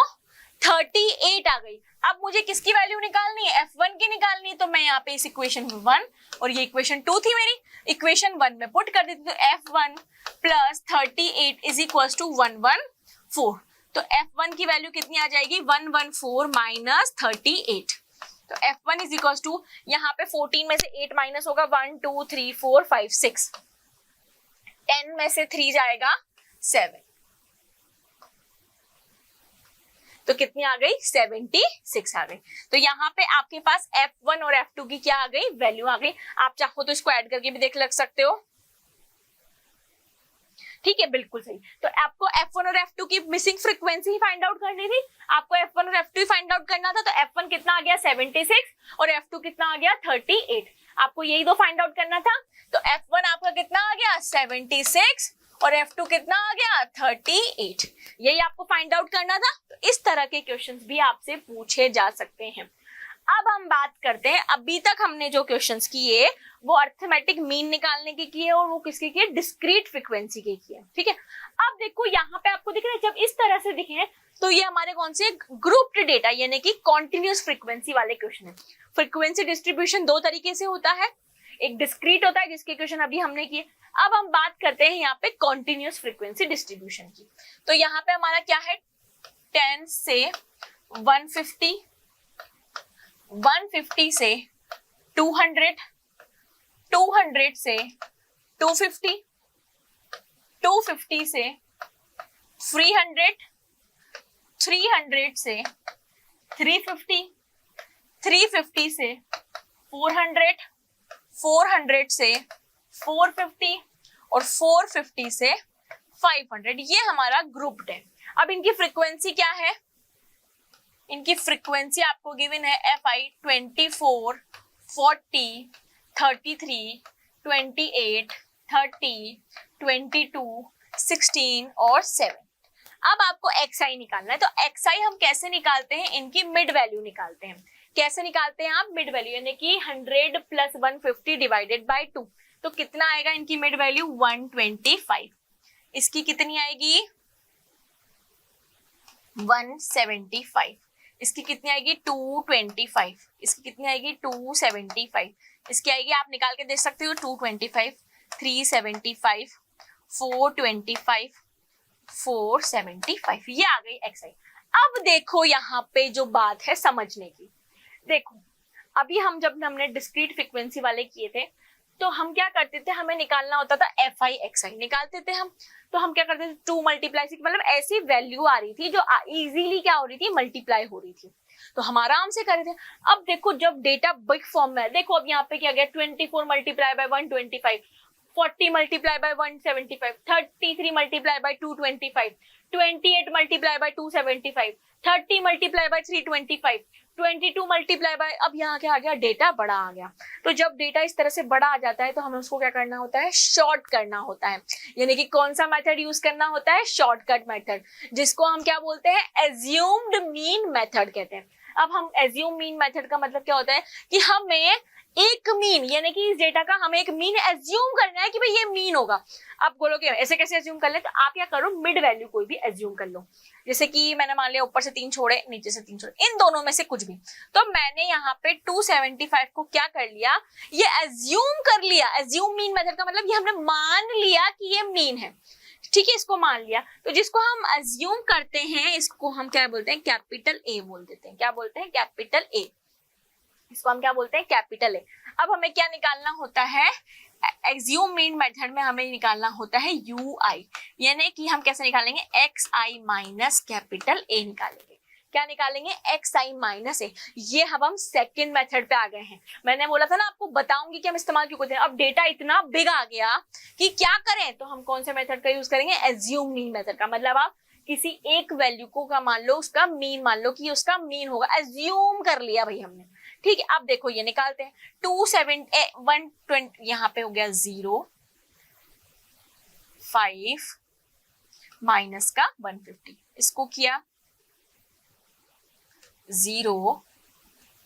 38 आ गई। अब मुझे किसकी वैल्यू निकालनी है, F1 की निकालनी है। तो मैं यहाँ पे इस इक्वेशन 1 और ये इक्वेशन 2 थी मेरी, इक्वेशन 1 में पुट कर देती, तो F1 plus 38 is equal to 114। तो F1 की वैल्यू कितनी आ जाएगी, 114 माइनस 38। तो F1 इज इक्वल टू, यहाँ पे 14 में से 8 माइनस होगा, 1 2 3 4 5 6, 10 में से 3 जाएगा 7, तो कितनी आ गई, 76 आ गई। तो यहाँ पे आपके पास F1 और F2 की क्या आ गई, वैल्यू आ गई। आप चाहो तो इसको ऐड करके भी देख लग सकते हो, ठीक है, बिल्कुल सही। तो आपको F1 और F2 की मिसिंग फ्रीक्वेंसी ही फाइंड आउट करनी थी, आपको F1 और F2 ही फाइंड आउट करना था। तो F1 कितना आ गया, 76 और F2 कितना आ गया, 38। आपको यही दो फाइंड आउट करना था। तो F1 आपका कितना आ गया, 76 और F2 कितना आ गया, 38। यही आपको फाइंड आउट करना था। तो इस तरह के क्वेश्चंस भी आपसे पूछे जा सकते हैं। अब हम बात करते हैं, अभी तक हमने जो क्वेश्चंस किए वो अर्थमेटिक मीन निकालने के किए और वो किसके किए, डिस्क्रीट फ्रीक्वेंसी के किए, ठीक है। अब देखो यहाँ पे आपको दिख रहा है, जब इस तरह से दिखे तो ये हमारे कौन से, ग्रुप्ड डेटा यानी कि कॉन्टिन्यूस फ्रीक्वेंसी वाले क्वेश्चन है। फ्रीक्वेंसी डिस्ट्रीब्यूशन दो तरीके से होता है, एक डिस्क्रीट होता है जिसके क्वेश्चन अभी हमने किए। अब हम बात करते हैं यहाँ पे कॉन्टिन्यूस फ्रीक्वेंसी डिस्ट्रीब्यूशन की। तो यहाँ पे हमारा क्या है, 10 से 150, 150 से 200, 200 से 250, 250 से 300, 300 से 350, 350 से 400, 400 से 450 और 450 से 500। ये हमारा ग्रुप है। अब इनकी फ्रीक्वेंसी क्या है, इनकी फ्रीक्वेंसी आपको गिवन है FI 24, 40, 33, 28, 30, 22, 16 और 7। अब आपको XI निकालना है। तो XI हम कैसे निकालते हैं, इनकी मिड वैल्यू निकालते हैं। कैसे निकालते हैं आप, मिड वैल्यू यानी कि 100 प्लस 150 डिवाइडेड बाय 2। तो कितना आएगा इनकी मिड वैल्यू, 125। इसकी कितनी आएगी, 175। इसकी कितनी आएगी, 225। इसकी कितनी आएगी, 275। इसकी आएगी, आप निकाल के देख सकते हो, 225, 375, 425, 475। ये आ गई XI। अब देखो यहाँ पे जो बात है समझने की, देखो अभी हम जब हमने डिस्क्रीट फ्रीक्वेंसी वाले किए थे तो हम क्या करते थे, हमें निकालना होता था FI XI निकालते थे हम। तो हम क्या करते थे, 2 मल्टीप्लाई 6, मतलब ऐसी वैल्यू आ रही थी जो इजीली क्या हो रही थी, मल्टीप्लाई हो रही थी। तो हम आराम से कर रहे थे। अब देखो जब डेटा बिग फॉर्म में है, देखो अब यहाँ पे क्या गया, 24 multiply by 125, 40 multiply by 175, 33 multiply by 225, 28 multiply by 275, 30 multiply by 325, 22 multiply by, अब यहाँ क्या आ गया, डेटा बड़ा आ गया। तो जब डेटा इस तरह से बड़ा आ जाता है तो हमें उसको क्या करना होता है, शॉर्ट करना होता है। यानी कि कौन सा मेथड यूज करना होता है, शॉर्टकट मेथड, जिसको हम क्या बोलते हैं, एज्यूम्ड मीन मेथड कहते हैं। अब हम एज्यूम मीन मेथड का मतलब क्या होता है कि हमें एक मीन, यानी कि इस डेटा का हमें एक मीन एज्यूम करना है कि भाई ये मीन होगा। आप बोलोगे ऐसे कैसे एज्यूम कर ले, तो आप क्या करो, मिड वैल्यू कोई भी एज्यूम कर लो। जैसे कि मैंने मान लिया ऊपर से 3 छोड़े, नीचे से 3 छोड़े, इन दोनों में से कुछ भी। तो मैंने यहाँ पे 275 को क्या कर लिया, ये एज्यूम कर लिया। एज्यूम मीन मेथड का मतलब ये हमने मान लिया कि ये मीन है, ठीक है, इसको मान लिया। तो जिसको हम एज्यूम करते हैं इसको हम क्या बोलते हैं, कैपिटल ए बोल देते हैं। क्या बोलते हैं, कैपिटल ए। इसको हम क्या बोलते हैं, कैपिटल ए। अब हमें क्या निकालना होता है, एज्यूम मीन मेथड में हमें निकालना होता है यू आई, यानी कि हम कैसे निकालेंगे, x I minus capital A निकालेंगे। क्या निकालेंगे, एक्स आई माइनस ए। ये अब हम सेकंड मेथड पे आ गए हैं। मैंने बोला था ना आपको बताऊंगी कि हम इस्तेमाल क्यों करते हैं। अब डेटा इतना बिग आ गया कि क्या करें, तो हम कौन से मेथड का यूज करेंगे, एज्यूम मीन मेथड का। मतलब आप किसी एक वैल्यू को का मान लो, उसका मीन मान लो कि उसका मीन होगा, एज्यूम कर लिया भाई हमने, ठीक है। अब देखो ये निकालते हैं, 120 यहाँ पे हो गया 0, 5 माइनस का 150, इसको किया 0,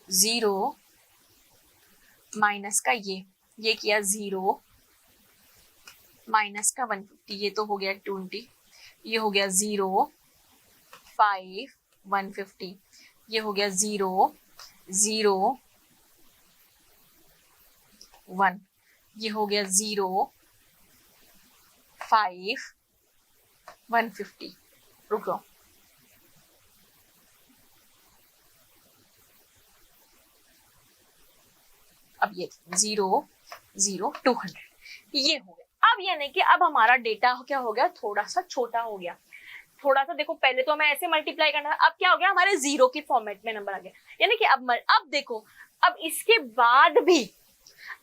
0 माइनस का ये किया 0 माइनस का 150, ये तो हो गया 20, ये हो गया 0, 5, 150, ये हो गया 0, 0, 1, ये हो गया 0, 5, 150। रुक जाओ, अब ये 0, 0, 200, ये हो गया। अब ये नहीं कि अब हमारा डेटा क्या हो गया, थोड़ा सा छोटा हो गया। थोड़ा सा देखो, पहले तो हमें ऐसे मल्टीप्लाई करना था, अब क्या हो गया, हमारे 0 के फॉर्मेट में नंबर आ गया। यानी कि अब देखो, अब इसके बाद भी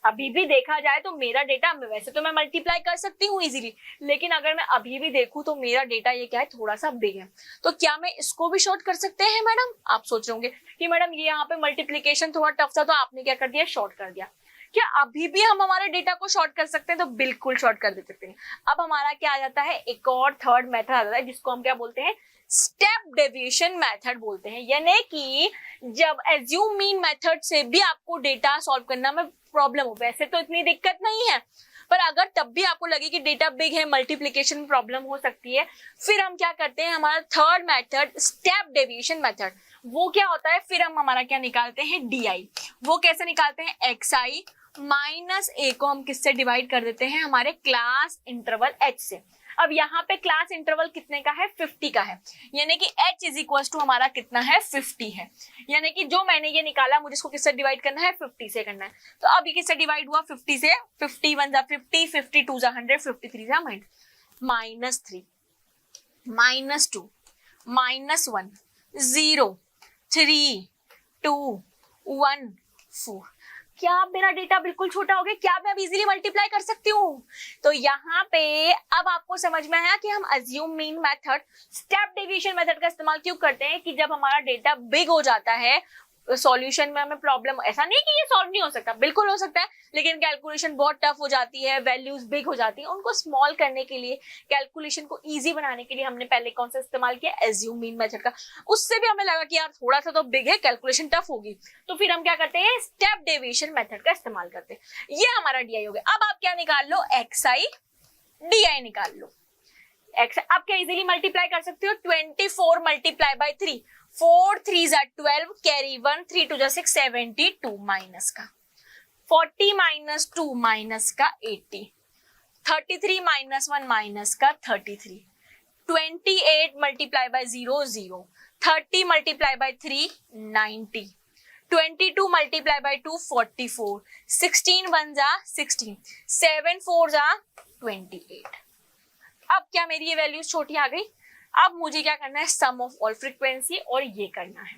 अभी भी देखा जाए तो मेरा डेटा, वैसे तो मैं मल्टीप्लाई कर सकती हूँ इजीली, लेकिन अगर मैं अभी भी देखूं तो मेरा डेटा ये क्या है, थोड़ा सा बिग है। तो क्या मैं इसको भी शॉर्ट कर सकते हैं मैडम? आप सोच रहे होंगे कि मैडम ये यहाँ पे मल्टीप्लीकेशन थोड़ा टफ था तो आपने क्या कर दिया, शॉर्ट कर दिया। क्या अभी भी हम हमारे डेटा को शॉर्ट कर सकते हैं? तो बिल्कुल शॉर्ट कर दे सकते हैं। अब हमारा क्या आ जाता है, एक और थर्ड मेथड आ जाता है जिसको हम क्या बोलते हैं, स्टेप डेविएशन मेथड बोलते हैं। यानी कि जब एज्यूम मीन मेथड से भी आपको डेटा सॉल्व करना में प्रॉब्लम हो, वैसे तो इतनी दिक्कत नहीं है, पर अगर तब भी आपको लगे कि डेटा बिग है, मल्टीप्लिकेशन में प्रॉब्लम हो सकती है, फिर हम क्या करते हैं, हमारा third method step deviation method, वो क्या होता है, फिर हम हमारा क्या निकालते हैं, डी। वो कैसे निकालते हैं, एक्स आई माइनस ए को हम किससे डिवाइड कर देते हैं, हमारे क्लास इंटरवल एच से। अब यहाँ पे क्लास इंटरवल कितने का है, 50 का है, यानी कि h इज इक्वल टू हमारा कितना है, 50 है। यानी कि जो मैंने ये निकाला, मुझे इसको किससे डिवाइड करना है, 50 से करना है। तो अब ये किससे डिवाइड हुआ, 50 से। 51 जा 50, 52 जा 100, 53 जा -3, -2, -1, 0, 3, 2, 1, 4। क्या मेरा डेटा बिल्कुल छोटा हो गया? क्या मैं अब इजीली मल्टीप्लाई कर सकती हूँ? तो यहाँ पे अब आपको समझ में आया कि हम assume mean method, step deviation method का इस्तेमाल क्यों करते हैं, कि जब हमारा डेटा बिग हो जाता है, सॉल्यूशन में हमें प्रॉब्लम, ऐसा नहीं कि ये सॉल्व नहीं हो सकता, बिल्कुल हो सकता है, लेकिन कैलकुलेशन बहुत टफ हो जाती है, वैल्यूज बिग हो जाती है, उनको स्मॉल करने के लिए, कैलकुलेशन को इजी बनाने के लिए हमने पहले कौन सा इस्तेमाल किया, एज्यूम मीन मेथड का। उससे भी हमें लगा कि यार थोड़ा सा तो बिग है, कैलकुलेशन टफ होगी, तो फिर हम क्या करते हैं, स्टेप डेविएशन मेथड का इस्तेमाल करते हैं। ये हमारा डी हो गया। अब आप क्या निकाल लो, एक्स आई डी निकाल लो। एक्स आप क्या इजीली मल्टीप्लाई कर सकते हो, 24 मल्टीप्लाई बाय 3, 4 3 जा 12, कैरी 1, 3 2 जा 6, 72 माइनस का 40 माइनस 2 माइनस का 80, 33 माइनस 1 माइनस का 33, 28 multiply by 0 0, 30 multiply by 3 90, 22 multiply by 2 44, 16 1 जा 16, 7 4 जा 28। अब क्या मेरी ये वैल्यूज छोटी आ गई? अब मुझे क्या करना है, सम ऑफ ऑल फ्रीक्वेंसी और ये करना है।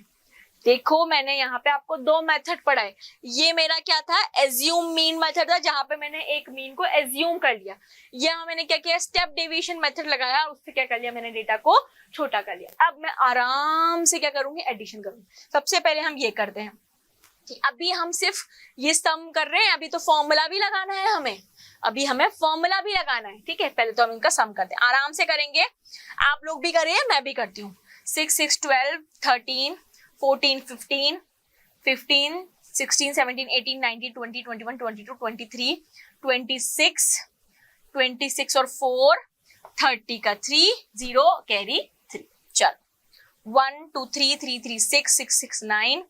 देखो मैंने यहाँ पे आपको दो मेथड पढ़ाए। ये मेरा क्या था, एज्यूम मीन मेथड था, जहां पे मैंने एक मीन को एज्यूम कर लिया। यहाँ मैंने क्या किया, स्टेप डेविएशन मेथड लगाया, उससे क्या कर लिया मैंने, डेटा को छोटा कर लिया। अब मैं आराम से क्या करूंगी, एडिशन करूंगी। सबसे पहले हम ये करते हैं कि अभी हम सिर्फ ये सम कर रहे हैं, अभी तो फॉर्मूला भी लगाना है हमें, अभी हमें फॉर्मूला भी लगाना है, ठीक है। पहले तो हम इनका सम करते हैं, आराम से करेंगे, आप लोग भी करिए, मैं भी करती हूँ। 6 6 12 13 14 15 15 16 17 18 19 20 21 22 23 26 26 और 4 30 का 3 0 कैरी 3। चलो 1 2 3 3 3 6 6 6 9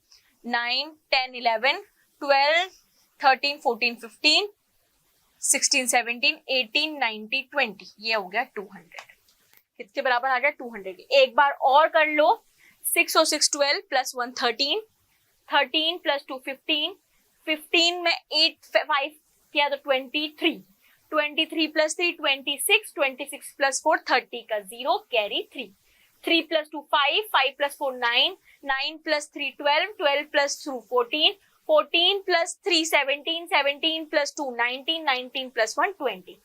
9 10 11 12 13 14 15 16 17 18 19 20, ये हो गया 200। किसके बराबर आ गया, 200 के। एक बार और कर लो, 6 और 6 12 प्लस 1 13 13 प्लस 2 15 15 में 8 5 किया तो 23 23 प्लस 3 26 26 प्लस 4 30 का 0 carry 3 3 plus 2 5 5 plus 4 9 9 plus 3 12 12 plus 2 14 14 plus 3 17 17 plus 2 19 19 plus 1 20,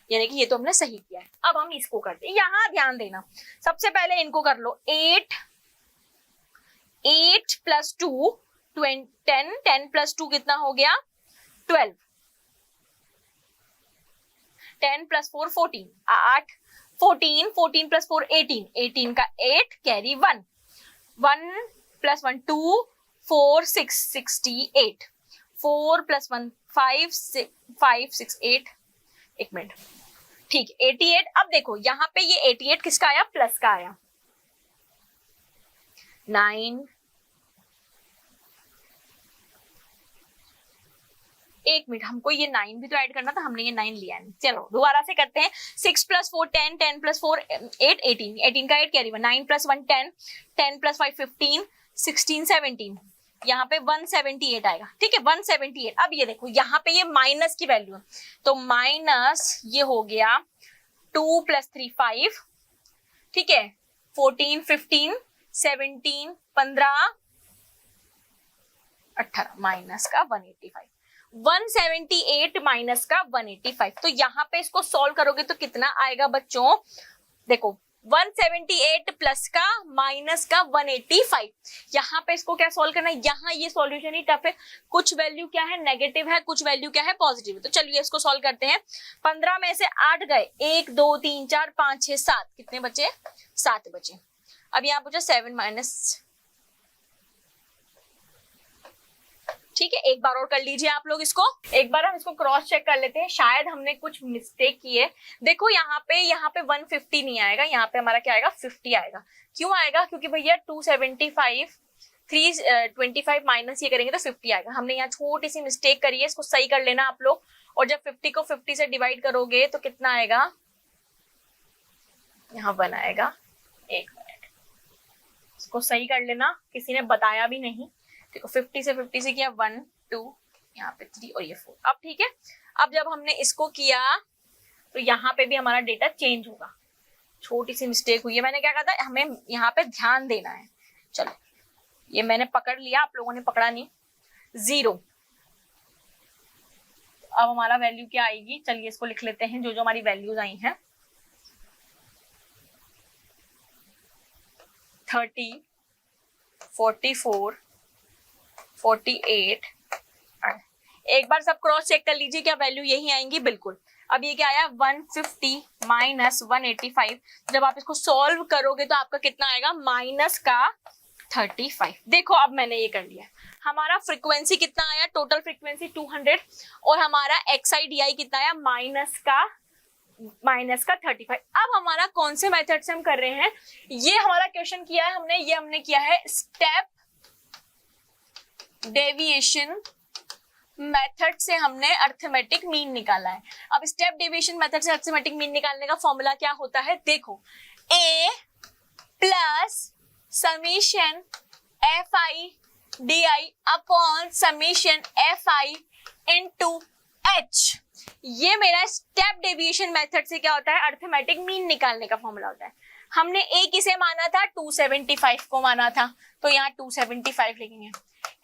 यानी कि ये तो हमने सही किया है। अब हम इसको करते हैं, यहां ध्यान देना, सबसे पहले इनको कर लो। 8 8 प्लस 2 10 10 प्लस 2 कितना हो गया, 12 10 प्लस 4 14 8 14 14 प्लस 4 18 18 का 8 कैरी 1 1 प्लस 1 2 4 6 68 4 प्लस 1 5 6 8, एक मिनट, ठीक 88। अब देखो यहाँ पे ये 88 किसका आया, प्लस का आया। 9 एक मिनट, हमको ये 9 भी तो ऐड करना था, हमने ये 9 लिया है। चलो दोबारा से करते हैं। 6 प्लस 4 10 10 प्लस 4 8 18 18 का 8 कैरी 1 9 प्लस 1 10 10 प्लस 5 15 16 17, यहाँ पे 178 आएगा, ठीक है 178। अब ये देखो यहाँ पे ये माइनस की वैल्यू है, तो माइनस ये हो गया 2 प्लस 3 5, ठीक है 14 15 17 15 18 माइनस का 185 178 माइनस का 185। तो यहाँ पे इसको सॉल्व करोगे तो कितना आएगा बच्चों, देखो 178 प्लस का माइनस का 185। यहाँ पे इसको क्या सॉल्व करना है, यहाँ ये सॉल्यूशन ही टफ है, कुछ वैल्यू क्या है नेगेटिव है, कुछ वैल्यू क्या है पॉजिटिव है। तो चलिए इसको सॉल्व करते हैं। 15 में से 8 गए, 1 2 3 4 5 6 7, कितने बचे, 7 बचे। अब यहाँ पूछा 7 माइनस, ठीक है एक बार और कर लीजिए आप लोग इसको, एक बार हम इसको क्रॉस चेक कर लेते हैं, शायद हमने कुछ मिस्टेक की है। देखो यहाँ पे 150 नहीं आएगा, यहाँ पे हमारा क्या आएगा 50 आएगा। क्यों आएगा, क्योंकि भैया 275 325 माइनस ये करेंगे तो 50 आएगा। हमने यहाँ छोटी सी मिस्टेक करी है, इसको सही कर लेना आप लोग। और जब 50 को 50 से डिवाइड करोगे तो कितना आएगा, यहाँ 1 आएगा। एक मिनट इसको सही कर लेना, किसी ने बताया भी नहीं। देखो 50 से किया 1 2, यहाँ पे 3 और ये 4। अब ठीक है, अब जब हमने इसको किया तो यहाँ पे भी हमारा डेटा चेंज होगा। छोटी सी मिस्टेक हुई है, मैंने क्या कहा था हमें यहाँ पे ध्यान देना है। चलो ये मैंने पकड़ लिया, आप लोगों ने पकड़ा नहीं, 0। अब हमारा वैल्यू क्या आएगी, चलिए इसको लिख लेते हैं जो जो हमारी वैल्यूज आई हैं। 30 44 48। एक बार सब क्रॉस चेक कर लीजिए क्या वैल्यू यही आएंगी, बिल्कुल। अब ये क्या आया 150 माइनस 185, जब आप इसको सॉल्व करोगे तो आपका कितना आएगा, माइनस का 35। देखो अब मैंने ये कर लिया, हमारा फ्रीक्वेंसी कितना आया, टोटल फ्रीक्वेंसी 200, और हमारा XIDI कितना आया, माइनस का 35। अब हमारा कौन से मेथड से हम कर रहे हैं, ये हमारा क्वेश्चन किया है हमने, ये हमने किया है स्टेप डेविएशन मेथड से, हमने अर्थमेटिक मीन निकाला है। अब स्टेप डेविएशन मेथड से अर्थमेटिक मीन निकालने का फॉर्मूला क्या होता है, देखो a plus summation FIDI upon summation FI into H। ये मेरा स्टेप डेविएशन मेथड से क्या होता है, अर्थमेटिक मीन निकालने का फॉर्मूला होता है। हमने ए किसे माना था, 275 को माना था, तो यहाँ 275 लिखेंगे।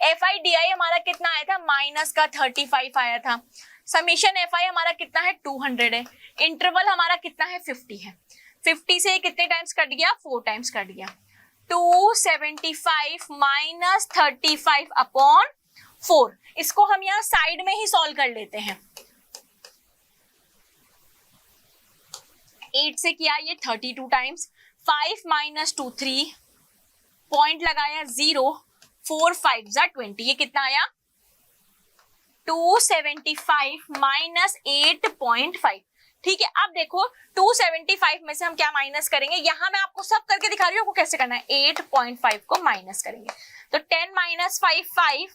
एफ आई डी आई हमारा कितना आया था, माइनस का 35 आया था। समीशन एफ आई हमारा कितना है, 200 है। इंटरवल हमारा कितना है, 50 है। 50 से कितने टाइम्स कट गया, 4 टाइम्स कट गया। 275 माइनस 35 अपॉन 4, इसको हम यहाँ साइड में ही सॉल्व कर लेते हैं। 8 से किया ये 32 टाइम्स, 5 माइनस 2 3, पॉइंट लगाया 0, 4 5 जा 20, ये कितना आया 275 माइनस 8.5। ठीक है, अब देखो 275 में से हम क्या माइनस करेंगे, यहां मैं आपको सब करके दिखा रही हूँ, आपको कैसे करना है। 8.5 को माइनस करेंगे तो 10 माइनस 5 5,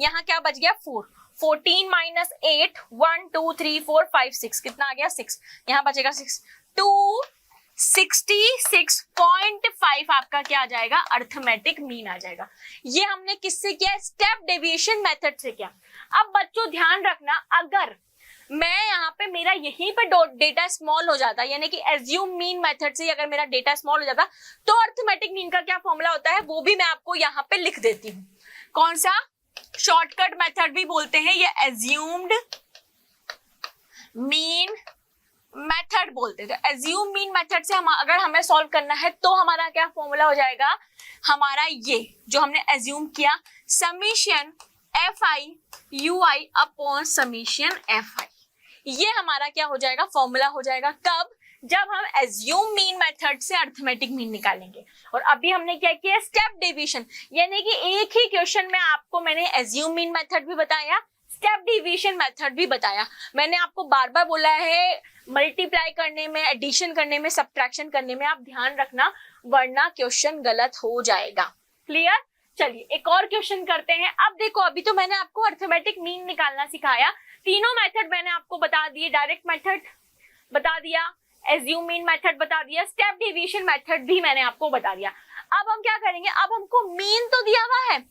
यहाँ क्या बच गया 4, 14 माइनस 8 1 2 3 4 5 6, कितना आ गया 6, यहाँ बचेगा 6, 266.5 आपका क्या आ जाएगा, अर्थमेटिक मीन आ जाएगा। ये हमने किससे किया, स्टेप डेविएशन मेथड से किया। अब बच्चों ध्यान रखना, अगर मैं यहाँ पे मेरा यहीं पे डेटा स्मॉल हो जाता, यानी कि एज्यूम मीन मेथड से अगर मेरा डेटा स्मॉल हो जाता, तो अर्थमेटिक मीन का क्या फॉर्मूला होता है वो भी मैं आपको यहाँ पे लिख देती हूँ। कौन सा, शॉर्टकट मेथड भी बोलते हैं, ये एज्यूम्ड मीन मेथड बोलते हैं। तो एज्यूम मीन मेथड से हम अगर हमें सॉल्व करना है तो हमारा क्या फॉर्मूला हो जाएगा, हमारा ये जो हमने एज्यूम किया, summation F I you I upon summation F I, ये हमारा क्या हो जाएगा, फॉर्मूला हो जाएगा। कब, जब हम एज्यूम मीन मेथड से अर्थमेटिक मीन निकालेंगे। और अभी हमने क्या किया, स्टेप डेविएशन, यानी कि एक ही क्वेश्चन में आपको मैंने एज्यूम मीन मेथड भी बताया, स्टेप डेविएशन मेथड भी बताया। मैंने आपको बार बार बोला है, मल्टीप्लाई करने में, एडिशन करने में, सब्ट्रैक्शन करने में आप ध्यान रखना, वरना क्वेश्चन गलत हो जाएगा। क्लियर, चलिए एक और क्वेश्चन करते हैं। अब देखो, अभी तो मैंने आपको अर्थमेटिक मीन निकालना सिखाया, तीनों मेथड मैंने आपको बता दिए, डायरेक्ट मेथड बता दिया, एज्यूम मीन मेथड बता दिया, स्टेप डेविएशन मेथड भी मैंने आपको बता दिया। अब हम क्या करेंगे, अब हमको मीन तो दिया हुआ है,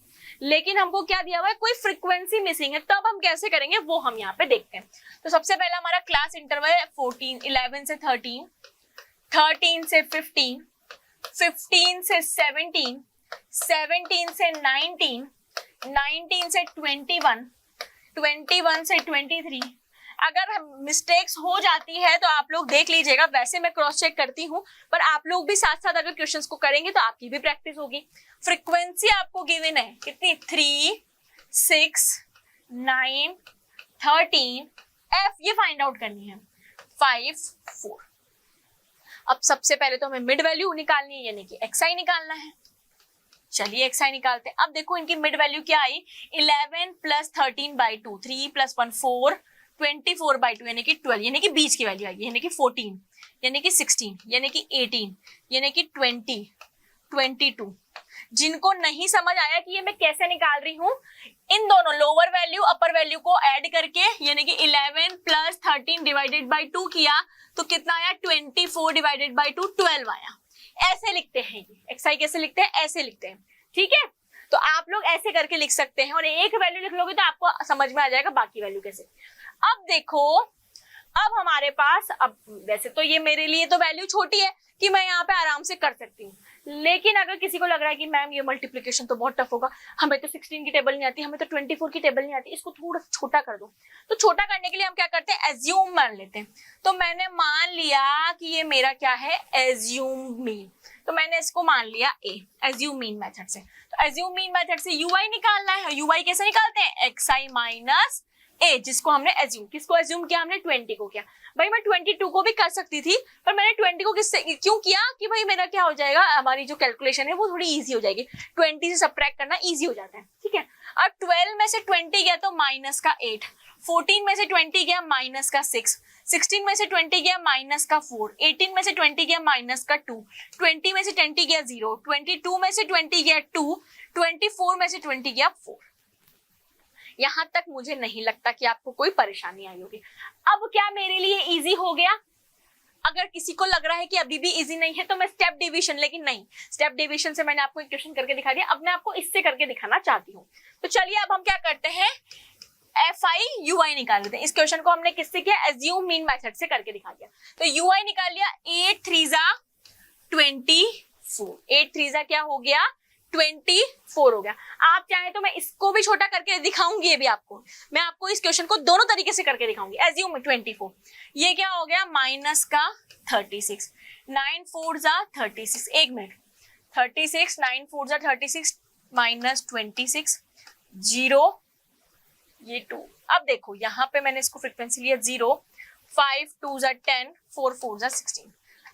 लेकिन हमको क्या दिया हुआ है, कोई फ्रीक्वेंसी मिसिंग है, तब हम कैसे करेंगे वो हम यहाँ पे देखते हैं। तो सबसे पहला हमारा क्लास इंटरवल है 14, 11 से 13, 13 से 15, 15 से 17, 17 से 19, 19 से 21, 21 से 23। अगर मिस्टेक्स हो जाती है तो आप लोग देख लीजिएगा, वैसे मैं क्रॉस चेक करती हूँ, पर आप लोग भी साथ साथ अगर क्वेश्चंस को करेंगे तो आपकी भी प्रैक्टिस होगी। फ्रीक्वेंसी आपको गिवन है कितनी, 3, 6, 9, 13, एफ ये फाइंड आउट करनी है, 5, 4। अब सबसे पहले तो हमें मिड वैल्यू निकालनी है, यानी कि एक्स आई निकालना है। चलिए एक्स आई निकालते हैं। अब देखो इनकी मिड वैल्यू क्या आई, 11 प्लस 13/2, 3 प्लस 1 4, 24/2 यानी कि 12, यानी कि बीच की वैल्यू आएगी, यानी कि 14, यानी कि 16, यानी कि 18, यानी कि 20, 22। जिनको नहीं समझ आया कि ये मैं कैसे निकाल रही हूँ, इन दोनों लोअर वैल्यू अपर वैल्यू को ऐड करके, यानी कि 11 प्लस 13 डिवाइडेड बाई 2 किया तो कितना आया, 24 डिवाइडेड बाई 2, 12 आया। ऐसे लिखते हैं, ये एक्स आई कैसे लिखते हैं, ऐसे लिखते हैं। ठीक है, तो आप लोग ऐसे करके लिख सकते हैं, और एक वैल्यू लिख लोगे तो आपको समझ में आ जाएगा बाकी वैल्यू कैसे। अब देखो, अब हमारे पास, अब वैसे तो ये मेरे लिए तो वैल्यू छोटी है कि मैं यहाँ पे आराम से कर सकती हूँ, लेकिन अगर किसी को लग रहा है कि मैम ये मल्टीप्लिकेशन तो बहुत टफ होगा, हमें तो 16 की टेबल नहीं आती, हमें तो 24 की टेबल नहीं आती, इसको थोड़ा छोटा कर दो, तो छोटा करने के लिए हम क्या करते हैं, एज्यूम मान लेते हैं। तो मैंने मान लिया कि ये मेरा क्या है, एज्यूम मीन, तो मैंने इसको मान लिया ए, एज्यूम मीन मेथड से। तो एज्यूम मीन मेथड से यू आई निकालना है, यू आई कैसे निकालते हैं, एक्स आई माइनस ए, जिसको हमने एज्यूम, किसको एज्यूम किया हमने, 20 को किया। भाई मैं 22 को भी कर सकती थी, पर मैंने 20 को किससे क्यों किया, कि भाई मेरा क्या हो जाएगा, हमारी जो कैलकुलेशन है वो थोड़ी इजी हो जाएगी, 20 से सब्ट्रैक्ट करना इजी हो जाता है। ठीक है, अब 12 में से 20 गया तो माइनस का 8, 14 में से 20 गया माइनस का 6, 16 में से 20 गया माइनस का 4, 18 में से 20 गया माइनस का 2, 20 में से 20 गया 0, 22 में से 20 गया 2, 24 में से 20 गया 4। यहां तक मुझे नहीं लगता कि आपको कोई परेशानी आई होगी। अब क्या मेरे लिए इजी हो गया? अगर किसी को लग रहा है कि अभी भी इजी नहीं है तो मैं स्टेप डिवीजन, लेकिन नहीं, स्टेप डिवीजन से मैंने आपको एक क्वेश्चन करके दिखा दिया, अब मैं आपको इससे करके दिखाना चाहती हूँ। तो चलिए अब हम क्या करते हैं, एफ आई यू आई निकाल लेते हैं। इस क्वेश्चन को हमने किससे किया, एज्यूम मीन मेथड से करके दिखा दिया। तो यू आई निकाल लिया, 8 3 जा 24। 8 3 जा क्या हो गया 24 हो गया। आप चाहे तो मैं इसको भी छोटा करके दिखाऊंगी, ये भी आपको, मैं आपको इस क्वेश्चन को दोनों तरीके से करके दिखाऊंगी। एज्यूम 24, ये क्या हो गया माइनस का 36, 9 4 जा 36, एक मिनट, 36 9 4 जा 36 माइनस 26 0 ये 2। अब देखो यहाँ पे मैंने इसको फ्रीक्वेंसी लिया 0, 5 2 जा 10, 4 4 जा 16।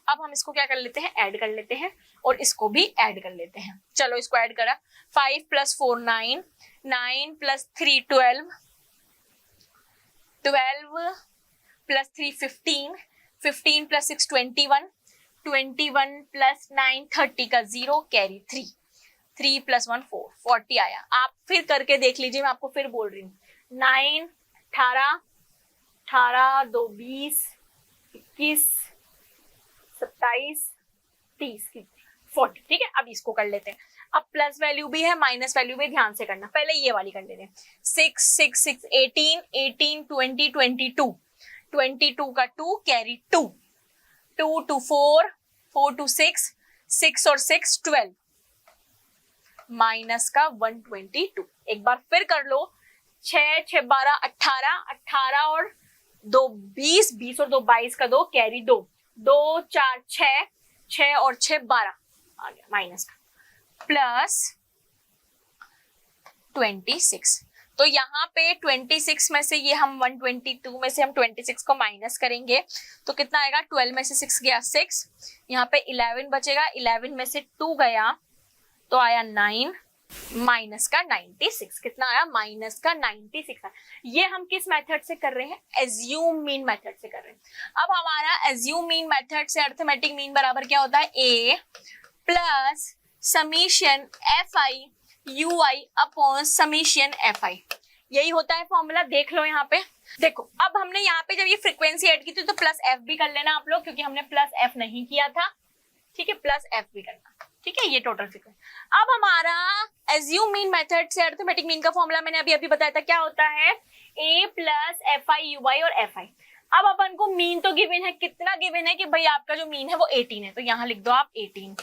अब हम इसको क्या कर लेते हैं, ऐड कर लेते हैं और इसको भी ऐड कर लेते हैं। चलो इसको ऐड करा, 5 + 4 9, 9 + 3 12, 12 + 3 15, 15 + 6 21, 21 + 9 30 का 0 कैरी 3, 3 + 1 4, 40 आया। आप फिर करके देख लीजिए, मैं आपको फिर बोल रही हूँ, 9 18 18 2 20 21 27 30 40, ठीक है। अब इसको कर लेते हैं। अब प्लस वैल्यू भी है माइनस वैल्यू भी, ध्यान से करना, पहले ये वाली कर लेते हैं। 6 6 6 18 18 20 22, 22 का 2 कैरी 2, 2 2 4 4 2 6, 6 और 6 12 माइनस का 122। एक बार फिर कर लो, 6 6 12 18, 18 और 2 20, 20 और 2 22 का 2 कैरी 2, 2 4 6, 6 और 6 12 आ गया माइनस का, प्लस 26। तो यहाँ पे 26 में से ये हम 122 में से हम 26 को माइनस करेंगे तो कितना आएगा, 12 में से 6 गया 6, यहाँ पे 11 बचेगा, 11 में से 2 गया तो आया 9 माइनस का 96। कितना आया, माइनस का 96 आया। ये हम किस मेथड से कर रहे हैं, एज्यूम मीन मेथड से कर रहे हैं। अब हमारा एज्यूम मीन मेथड से अर्थमेटिक मीन बराबर क्या होता है, a plus summation fi ui upon summation fi, यही होता है फॉर्मूला। देख लो यहाँ पे, देखो अब हमने यहाँ पे जब ये फ्रीक्वेंसी ऐड की थी तो प्लस f भी कर लेना आप लोग, क्योंकि हमने प्लस f नहीं किया था, ठीक है, प्लस f भी करना, ठीक है, ये टोटल फ्रीक्वेंसी। अब हमारा एज्यूम मीन मेथड से अर्थमेटिक मीन का फॉर्मूला मैंने अभी अभी बताया था, क्या होता है, a प्लस fi ui और fi। अब अपन को मीन तो गिवन है, कितना गिवन है कि भाई आपका जो मीन है वो 18 है, तो यहाँ लिख दो आप 18।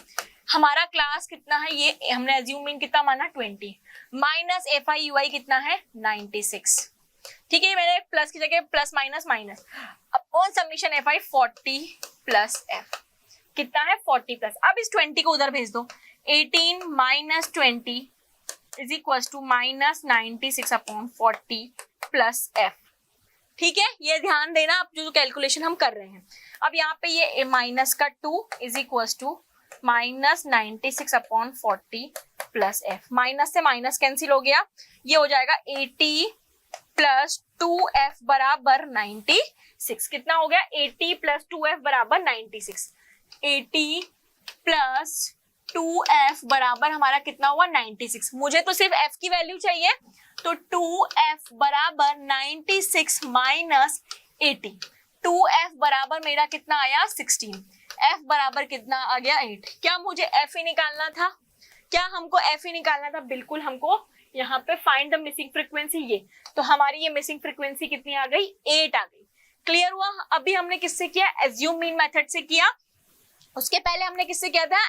हमारा क्लास कितना है, ये हमने एज्यूम मीन कितना माना 20, माइनस fi ui कितना है 96, ठीक है, मैंने प्लस की जगह plus minus minus, upon summation fi 40 plus f कितना है 40 प्लस। अब इस 20 को उधर भेज दो, 18 minus 20 is equal to minus 96 upon 40 plus f, ठीक है, ये ध्यान देना आप जो कैलकुलेशन हम कर रहे हैं। अब यहाँ पे ये माइनस का 2 is equal to minus 96 upon 40 plus f, minus से माइनस कैंसिल हो गया, ये हो जाएगा 80 प्लस 2f बराबर 96। कितना हो गया, 80 प्लस 2f बराबर 96, 80 प्लस 2f बराबर हमारा कितना हुआ 96। मुझे तो सिर्फ f की वैल्यू चाहिए, तो 2f बराबर 96 माइनस 80, 2f बराबर मेरा कितना आया 16, f बराबर कितना आ गया 8। क्या मुझे f ही निकालना था, क्या हमको f ही निकालना था, बिल्कुल हमको यहाँ पे फाइंड द मिसिंग फ्रीक्वेंसी, ये तो हमारी ये मिसिंग फ्रीक्वेंसी कितनी आ गई 8 आ गई। क्लियर हुआ। अभी हमने किससे किया, एज्यूम मीन मेथड से किया, उसके पहले हमने किससे किया था,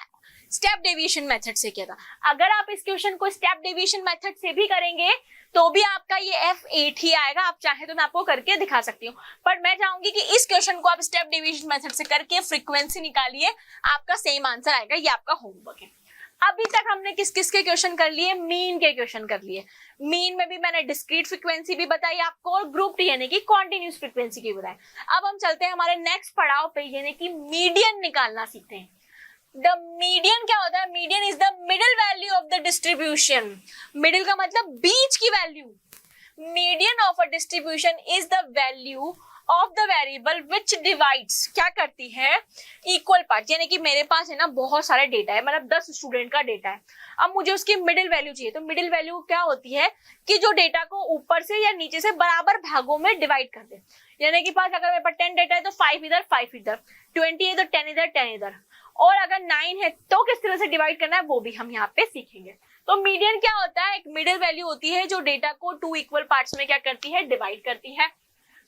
स्टेप डेविएशन मेथड से किया था। अगर आप इस क्वेश्चन को स्टेप डेविएशन मेथड से भी करेंगे तो भी आपका ये f8 ही आएगा। आप चाहे तो मैं आपको करके दिखा सकती हूँ, पर मैं चाहूंगी कि इस क्वेश्चन को आप स्टेप डेविएशन मेथड से करके फ्रीक्वेंसी निकालिए, आपका सेम आंसर आएगा। ये आपका होमवर्क है। अभी तक हमने किस किस के क्वेश्चन कर लिए, मीन के क्वेश्चन कर लिए। मीन में भी मैंने डिस्क्रीट फ्रीक्वेंसी भी बताई आपको और ग्रुप टी यानी कि कॉन्टिन्यूस फ्रीक्वेंसी की बताई। अब हम चलते हैं हमारे नेक्स्ट पड़ाव पे, यानी कि मीडियन निकालना सीखते हैं। द मीडियन क्या होता है, median is the middle value of the distribution. Middle का मतलब बीच की value. Median of a distribution is the value of the variable which divides, क्या करती है, इक्वल पार्ट। यानी कि मेरे पास है ना बहुत सारे डेटा है, मतलब 10 स्टूडेंट का डेटा है। अब मुझे उसकी मिडिल वैल्यू चाहिए, तो मिडिल वैल्यू क्या होती है कि जो डेटा को ऊपर से या नीचे से बराबर भागों में डिवाइड कर दे। यानी कि पास अगर मेरे पास 10 डेटा है तो 5 इधर 5 इधर, 20 है तो 10 इधर 10 इधर, और अगर 9 है तो किस तरह से डिवाइड करना है वो भी हम यहाँ पे सीखेंगे। तो मीडियन क्या होता है, एक मिडिल वैल्यू होती है जो डेटा को 2 इक्वल पार्ट्स में क्या करती है, डिवाइड करती है।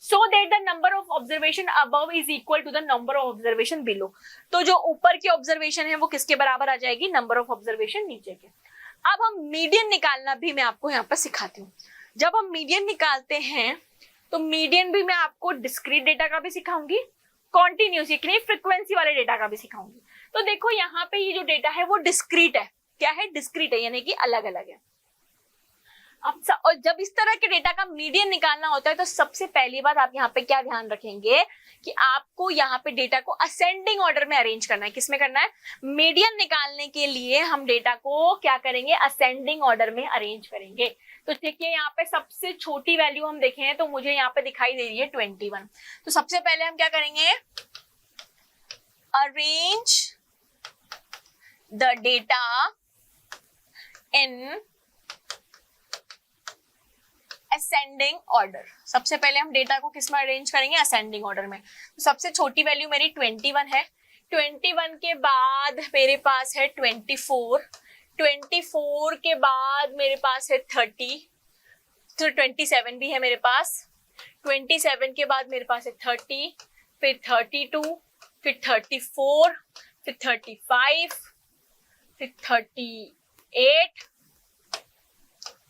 so that the number of observation above is equal to the number of observation below. तो जो ऊपर की ऑब्जर्वेशन है वो किसके बराबर आ जाएगी, नंबर ऑफ ऑब्जर्वेशन नीचे के. अब हम मीडियन निकालना भी मैं आपको यहाँ पर सिखाती हूँ. जब हम मीडियन निकालते हैं तो मीडियन भी मैं आपको डिस्क्रीट डेटा का भी सिखाऊंगी, कॉन्टिन्यूस यानी फ्रीक्वेंसी वाले डेटा का भी सिखाऊंगी. तो देखो यहाँ पे ये जो डेटा है वो डिस्क्रीट है. क्या है, डिस्क्रीट है, यानी कि अलग अलग है. और जब इस तरह के डेटा का मीडियन निकालना होता है तो सबसे पहली बात आप यहाँ पे क्या ध्यान रखेंगे कि आपको यहाँ पे डेटा को असेंडिंग ऑर्डर में अरेंज करना है. किसमें करना है, मीडियन निकालने के लिए हम डेटा को क्या करेंगे, असेंडिंग ऑर्डर में अरेंज करेंगे. तो देखिए यहाँ पे सबसे छोटी वैल्यू हम देखें तो मुझे यहाँ पे दिखाई दे रही है 21. तो सबसे पहले हम क्या करेंगे, arrange the data in ascending order. सबसे पहले हम डेटा को किस में अरेंज करेंगे, असेंडिंग ऑर्डर में. तो सबसे छोटी वैल्यू मेरी 21 है. 21 के बाद मेरे पास है 24. 24 के बाद मेरे पास है 30. तो 27 भी है मेरे पास. 27 के बाद मेरे पास है 30, फिर 32, फिर 34, फिर 35, फिर 38,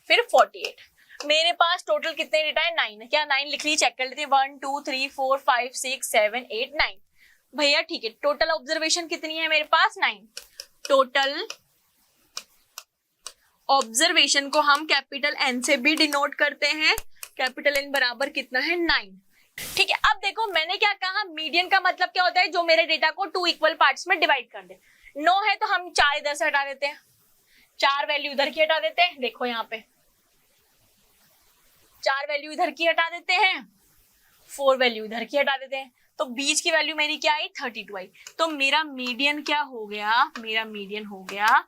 फिर 48. मेरे पास टोटल कितने डेटा है, 9 है. क्या 9 लिख ली, चेक कर लेते हैं. 1 2 3 4 5 6 7 8 9. भैया ठीक है, टोटल ऑब्जर्वेशन कितनी है मेरे पास, 9. टोटल ऑब्जर्वेशन को हम कैपिटल एन से भी डिनोट करते हैं. कैपिटल एन बराबर कितना है, 9. ठीक है. अब देखो मैंने क्या कहा, मीडियन का मतलब क्या होता है, जो मेरे डेटा को 2 इक्वल पार्ट्स में डिवाइड कर दे. 9 है तो हम 4 इधर से हटा देते हैं, 4 वैल्यू इधर की हटा देते हैं. देखो यहाँ पे 4 वैल्यू इधर की हटा देते हैं, 4 वैल्यू इधर की हटा देते हैं. तो बीच की वैल्यू मेरी क्या आई, 32 आई. तो मेरा मीडियन क्या हो गया, मेरा मीडियन हो गया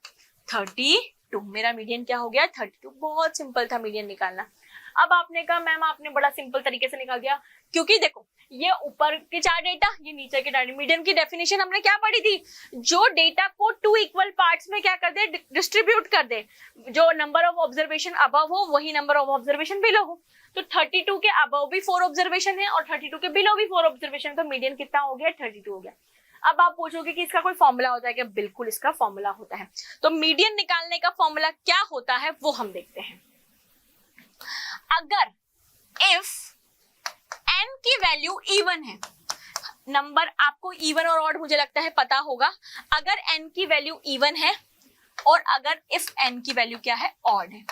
32. मेरा मीडियन क्या हो गया, 32. बहुत सिंपल था मीडियन निकालना. अब आपने कहा मैम आपने बड़ा सिंपल तरीके से निकाल दिया, क्योंकि देखो ये ऊपर के 4 डेटा, ये नीचे के डेटा. मीडियन की डेफिनेशन हमने क्या पढ़ी थी, जो डेटा को 2 इक्वल पार्ट्स में क्या कर दे, डिस्ट्रीब्यूट कर दे. जो नंबर ऑफ ऑब्जर्वेशन अबव हो वही नंबर ऑफ ऑब्जर्वेशन बिलो हो. तो 32 के अबव भी 4 ऑब्जर्वेशन है और 32 के बिलो भी 4 ऑब्जर्वेशन. तो मीडियन कितना हो गया, 32 हो गया. अब आप पूछोगे कि इसका कोई फॉर्मूला होता है क्या, बिल्कुल इसका फॉर्मूला होता है. तो मीडियन निकालने का फॉर्मूला क्या होता है वो हम देखते हैं. अगर इफ n की वैल्यू इवन है, नंबर आपको इवन और ऑड मुझे लगता है पता होगा. अगर n की वैल्यू इवन है और अगर इफ n की वैल्यू क्या है, ऑड है,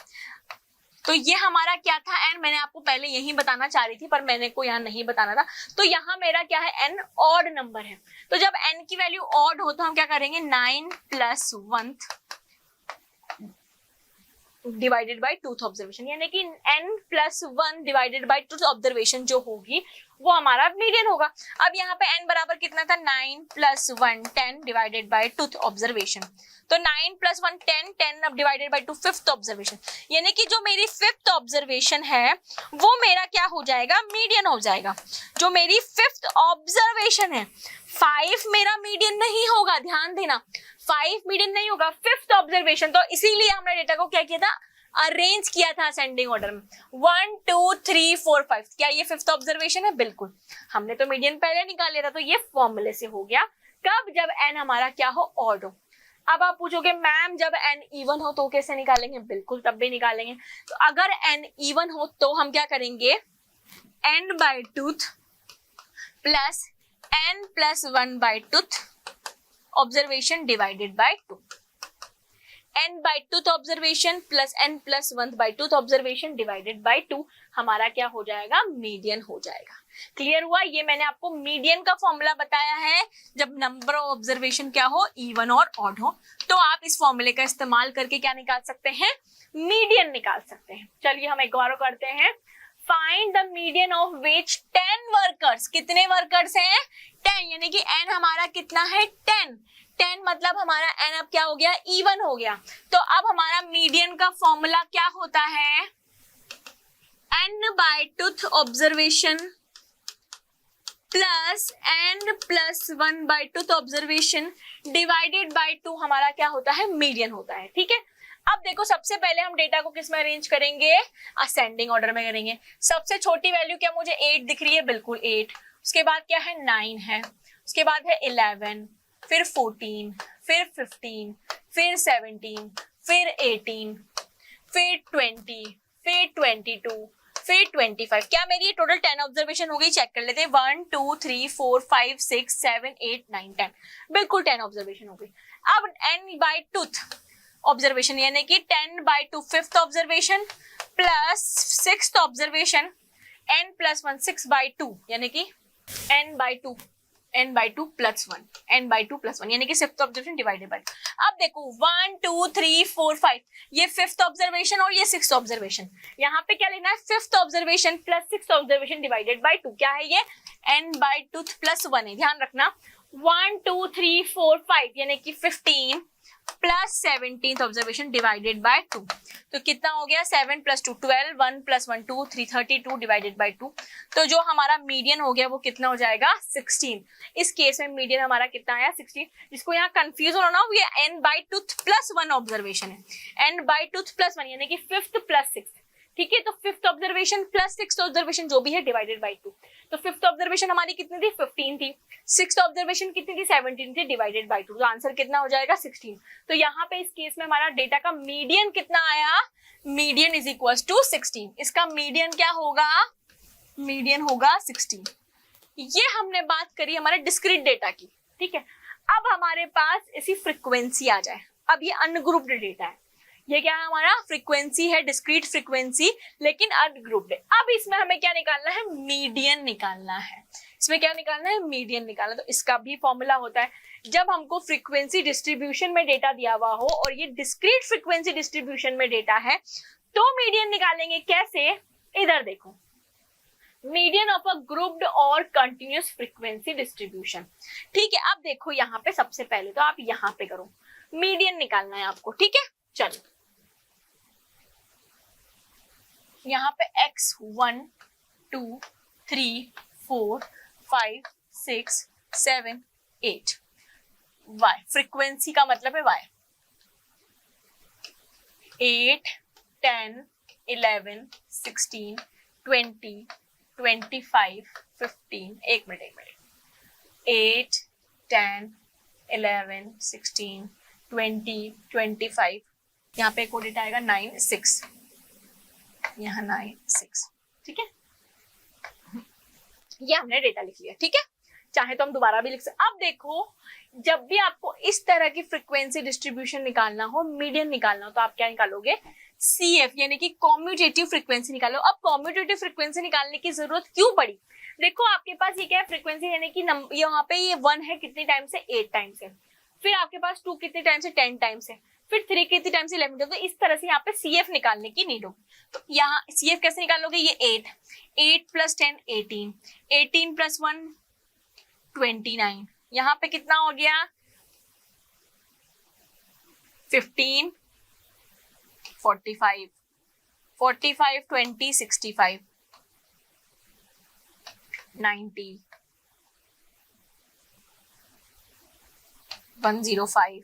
तो ये हमारा क्या था n, मैंने आपको पहले यही बताना चाह रही थी पर मैंने को यहाँ नहीं बताना था. तो यहाँ मेरा क्या है, n ऑड नंबर है. तो जब n की वैल्यू ऑड हो तो हम क्या करेंगे, 9 + 1 डिवाइडेड बाय 2th ऑब्जर्वेशन, यानी कि n + 1 divided by 2th observation जो होगी वो हमारा मीडियन होगा. अब यहाँ पे n बराबर कितना था, 9 + 1 10 डिवाइडेड बाय 2th ऑब्जर्वेशन. तो 9 + 1 10, 10 अब डिवाइडेड बाय 2 5th ऑब्जर्वेशन, यानी कि जो मेरी 5th ऑब्जर्वेशन है वो मेरा क्या हो जाएगा, मीडियन हो जाएगा. जो मेरी 5th ऑब्जर्वेशन है, 5 मेरा मीडियन नहीं होगा, ध्यान देना 5 मीडियन नहीं होगा, 5th ऑब्जर्वेशन. तो इसीलिए हमने डेटा को क्या किया था, अरेंज किया था असेंडिंग ऑर्डर में. 1 2 3 4 5. क्या ये 5th ऑब्जर्वेशन है, बिल्कुल. हमने तो मीडियन पहले निकाल लिया था, तो ये फॉर्मूले से हो गया. कब, जब n हमारा क्या हो, ऑड हो. अब आप पूछोगे मैम जब n इवन हो तो कैसे निकालेंगे, बिल्कुल तब भी निकालेंगे. तो अगर n इवन हो तो हम क्या करेंगे, n/2 plus n + 1/2 observation divided bye 2. n/2 observation plus n + 1/2 observation divided bye 2 हमारा क्या हो जाएगा, मीडियन हो जाएगा. क्लियर हुआ. ये मैंने आपको मीडियन का फॉर्मूला बताया है. जब नंबर ऑफ ऑब्जर्वेशन क्या हो, इवन और ऑड हो, तो आप इस फॉर्मूले का इस्तेमाल करके क्या निकाल सकते हैं, मीडियन निकाल सकते हैं. चलिए हम एक बार करते हैं. Find the median of which 10 workers. कितने वर्कर्स हैं, 10, यानी कि n हमारा कितना है, 10. 10 मतलब हमारा n अब क्या हो गया, इवन हो गया. तो अब हमारा मीडियन का फॉर्मूला क्या होता है, n/2 observation plus n + 1/2 observation divided bye 2 हमारा क्या होता है, मीडियन होता है. ठीक है. अब देखो सबसे पहले हम डेटा को किस में अरेंज करेंगे, असेंडिंग ऑर्डर में करेंगे। सबसे छोटी वैल्यू क्या मुझे 8 दिख रही है, बिल्कुल 8। उसके बाद क्या है 9 है, उसके बाद है 11, फिर 14, फिर 15, फिर 17, फिर 18, फिर 20, फिर 22, फिर 25। क्या मेरी ये टोटल 10 ऑब्जर्वेशन हो गई, चेक कर लेते हैं। 1 2 3 4 5 6 7 8 9 10, बिल्कुल 10 ऑब्जर्वेशन हो गई। अब n/2 ऑब्जर्वेशन यानी कि 10/2 5th observation plus 6th observation, n+1 6/2 यानी कि n/2 n/2 + 1 n/2 + 1 यानी कि 6th ऑब्जर्वेशन डिवाइडेड बाय। अब देखो 1 2 3 4 5 ये 5th ऑब्जर्वेशन और ये 6th ऑब्जर्वेशन। यहाँ पे क्या लेना है 5th observation plus 6th observation divided bye 2। क्या है ये n/2 + 1 है, ध्यान रखना। 1 2 3 4 5 यानी कि 15 plus 17th observation divided bye 2। तो कितना हो गया 7 + 2 12, 1 + 1 2 3 32 डिवाइडेड बाय 2। तो जो हमारा मीडियन हो गया वो कितना हो जाएगा 16। इस केस में मीडियन हमारा कितना आया 16। जिसको यहाँ कंफ्यूज होना ना, ये n/2 + 1 ऑब्जर्वेशन है। n/2 + 1 यानी कि 5th + 6th, ठीक है। तो 5th observation plus 6th observation जो भी है डिवाइडेड बाय 2। तो 5th ऑब्जर्वेशन हमारी कितनी थी 15 थी, 6th ऑब्जर्वेशन कितनी थी 17 थी, डिवाइडेड बाय 2। तो आंसर कितना हो जाएगा 16। तो यहाँ पे इस केस में हमारा डेटा का मीडियन कितना आया, मीडियन इज इक्वल टू 16। इसका मीडियन क्या होगा, मीडियन होगा 16। ये हमने बात करी हमारे डिस्क्रीट डेटा की, ठीक है। अब हमारे पास ऐसी फ्रीक्वेंसी आ जाए। अब ये अनग्रुप्ड डेटा है, ये क्या है हमारा फ्रीक्वेंसी है, डिस्क्रीट फ्रीक्वेंसी लेकिन अनग्रुप्ड है। अब इसमें हमें क्या निकालना है, मीडियन निकालना है। इसमें क्या निकालना है, मीडियन निकालना। तो इसका भी फॉर्मूला होता है, जब हमको फ्रीक्वेंसी डिस्ट्रीब्यूशन में डेटा दिया हुआ हो और ये डिस्क्रीट फ्रीक्वेंसी डिस्ट्रीब्यूशन में डेटा है तो मीडियन निकालेंगे। कैसे, इधर देखो, मीडियन ऑफ अ ग्रुप्ड और कंटिन्यूअस फ्रीक्वेंसी डिस्ट्रीब्यूशन, ठीक है। अब देखो यहाँ पे सबसे पहले तो आप यहाँ पे करो, मीडियन निकालना है आपको, ठीक है। चलो यहाँ पे x1 2 3 4 5 6 7 8 y, फ्रीक्वेंसी का मतलब है y। 8 10 11 16 20 25 15, एक मिनट 8 10 11 16 20 25, यहाँ पे एक और डेटा आएगा 9 6, यहाँ 9 6, ठीक है। ये हमने डेटा लिख लिया, ठीक है। चाहे तो हम दोबारा भी लिख सकते। अब देखो जब भी आपको इस तरह की फ्रीक्वेंसी डिस्ट्रीब्यूशन निकालना हो, मीडियन निकालना हो, तो आप क्या निकालोगे, CF यानी कि कॉम्यूटेटिव फ्रीक्वेंसी निकालो। अब कॉम्यूटेटिव फ्रीक्वेंसी निकालने की जरूरत क्यों पड़ी, देखो आपके पास ये क्या है फ्रीक्वेंसी यानी कि यहाँ पे ये 1 है कितने टाइम से 8 टाइम से, फिर आपके पास 2 कितने टाइम से 10 टाइम से, फिर 3 कितने टाइम से 11 टाइम। तो इस तरह से यहाँ पे CF निकालने की नीड होगी। तो यहाँ CF कैसे निकालोगे, ये 8 + 10 18, 18 + 1 29, यहाँ पे कितना हो गया 15 45 45 20 65 90 105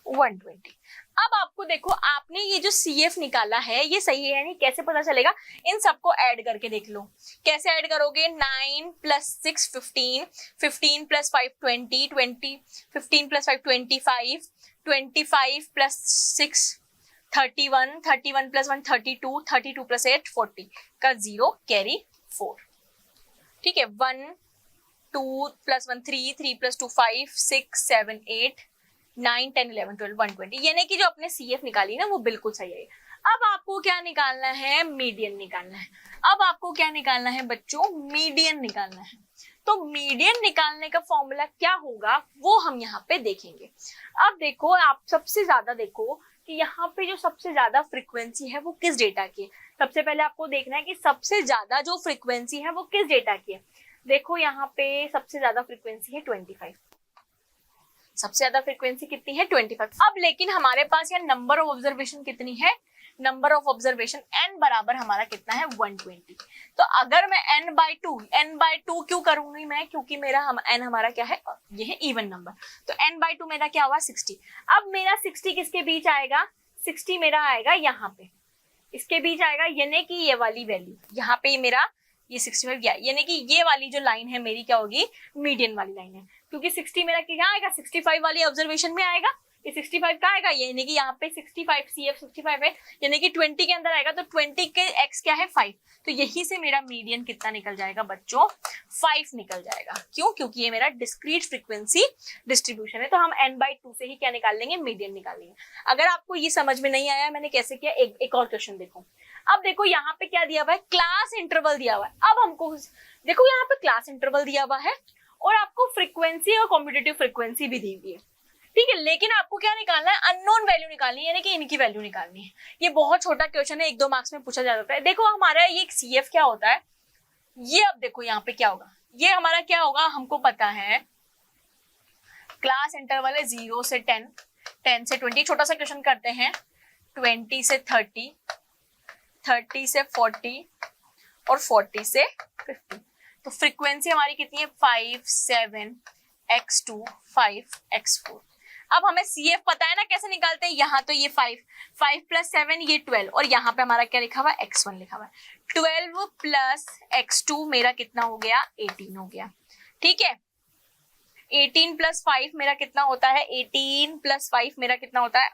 120। अब आपको देखो आपने ये जो CF निकाला है ये सही है यानी कैसे पता चलेगा, इन सबको ऐड करके देख लो। कैसे ऐड करोगे, 9 + 6 15, 15 + 5 20, 20 15 + 5 25, 25 + 6 31, 31 + 1 32, 32 + 8 40 का 0 कैरी 4, ठीक है। 1 2 + 1 3, 3 + 2 5 6 7 8 9 10 11 12 120, यानी कि जो अपने CF निकाली ना वो बिल्कुल सही है। अब आपको क्या निकालना है, मीडियन निकालना है। अब आपको क्या निकालना है बच्चों, मीडियन निकालना है। तो मीडियन निकालने का फॉर्मूला क्या होगा वो हम यहाँ पे देखेंगे। अब देखो आप सबसे ज्यादा देखो कि यहाँ पे जो सबसे ज्यादा फ्रीक्वेंसी है वो किस डेटा की है। सबसे पहले आपको देखना है कि सबसे ज्यादा जो फ्रीक्वेंसी है वो किस डेटा की है। देखो यहाँ पे सबसे ज्यादा फ्रीक्वेंसी है 25, सबसे ज्यादा फ्रीक्वेंसी कितनी है 25। अब लेकिन हमारे पास यहाँ नंबर ऑफ ऑब्जर्वेशन कितनी है नंबर ऑफ ऑब्जर्वेशन n बराबर हमारा कितना है 120। तो अगर मैं n/2 क्यों करूंगी मैं, क्योंकि मेरा n हमारा क्या है, ये है इवन नंबर, तो n/2 मेरा क्या हुआ 60। अब मेरा 60 किसके बीच आएगा, 60 मेरा आएगा यहाँ पे, इसके बीच आएगा, यानी कि ये वाली वैल्यू यहाँ पे मेरा ये 65 गया, यानी कि ये वाली जो लाइन है मेरी क्या होगी, मीडियन वाली लाइन है, क्योंकि 60 मेरा क्या आएगा 65 वाली ऑब्जर्वेशन में आएगा, ये 65 का आएगा, यानी कि यहाँ पे 65 CF 65 है, यानी कि 20 के अंदर आएगा, तो 20 के x क्या है 5, तो यही से मेरा मीडियन कितना निकल जाएगा बच्चों, 5 निकल जाएगा। क्यों, क्योंकि ये मेरा डिस्क्रीट फ्रीक्वेंसी डिस्ट्रीब्यूशन है, तो हम n/2 से ही क्या निकाल लेंगे, मीडियन निकाल लेंगे। अगर आपको ये समझ में नहीं आया मैंने कैसे किया, एक और क्वेश्चन देखो। अब देखो यहाँ पे क्या दिया हुआ है, क्लास इंटरवल दिया हुआ है। अब हमको देखो यहाँ पे क्लास इंटरवल दिया हुआ है और आपको फ्रीक्वेंसी और कॉम्पिटिटिव फ्रीक्वेंसी भी दी हुई है, ठीक है, लेकिन आपको क्या निकालना है, अननोन वैल्यू निकालनी है, यानी कि इनकी वैल्यू निकालनी है। ये बहुत छोटा क्वेश्चन है, 1-2 मार्क्स में पूछा जाता है। देखो हमारा ये CF क्या होता है, ये अब देखो यहाँ पे क्या होगा, ये हमारा क्या होगा, हमको पता है क्लास इंटरवल है 0 से 10, 10 से 20, छोटा सा क्वेश्चन करते हैं, 20 से 30, 30 से 40 और 40 से 50। तो फ्रीक्वेंसी हमारी कितनी है 5, 7, x2, 5, x4। अब हमें CF पता है ना कैसे निकालते हैं, यहाँ तो ये 5 + 7 ये 12, और यहाँ पे हमारा क्या लिखा हुआ है, x1 लिखा हुआ है। 12 + x2 मेरा कितना हो गया, 18 हो गया, ठीक है। 18 + 5 मेरा कितना होता है, 18 + 5 मेरा कितना होता है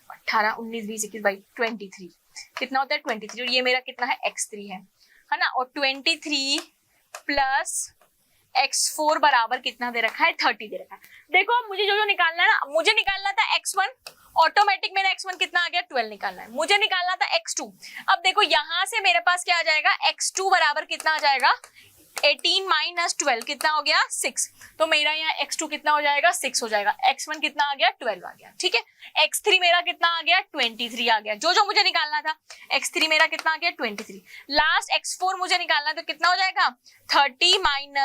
18, 19, 20, 21, 22, 23, कितना होता है 23, और ये मेरा कितना है x3 है ना, और 23 + x4 बराबर कितना दे रखा है, 30 दे रखा है। देखो मुझे जो निकालना है ना, मुझे निकालना था x1, ऑटोमेटिक मेरा x1 कितना आ गया 12 निकालना है, मुझे निकालना था x2। अब देखो यहां से मेरे पास क्या आ जाएगा, x2 बराबर कितना आ जाएगा, 18 - 12 कितना हो गया 6, तो मेरा यहाँ x2 कितना हो जाएगा 6 हो जाएगा, x1 कितना आ गया 12 आ गया, ठीक है। x3 मेरा कितना आ गया 23 आ गया, जो मुझे निकालना था, x3 मेरा कितना आ गया 23। लास्ट x4 मुझे निकालना तो कितना हो जाएगा 30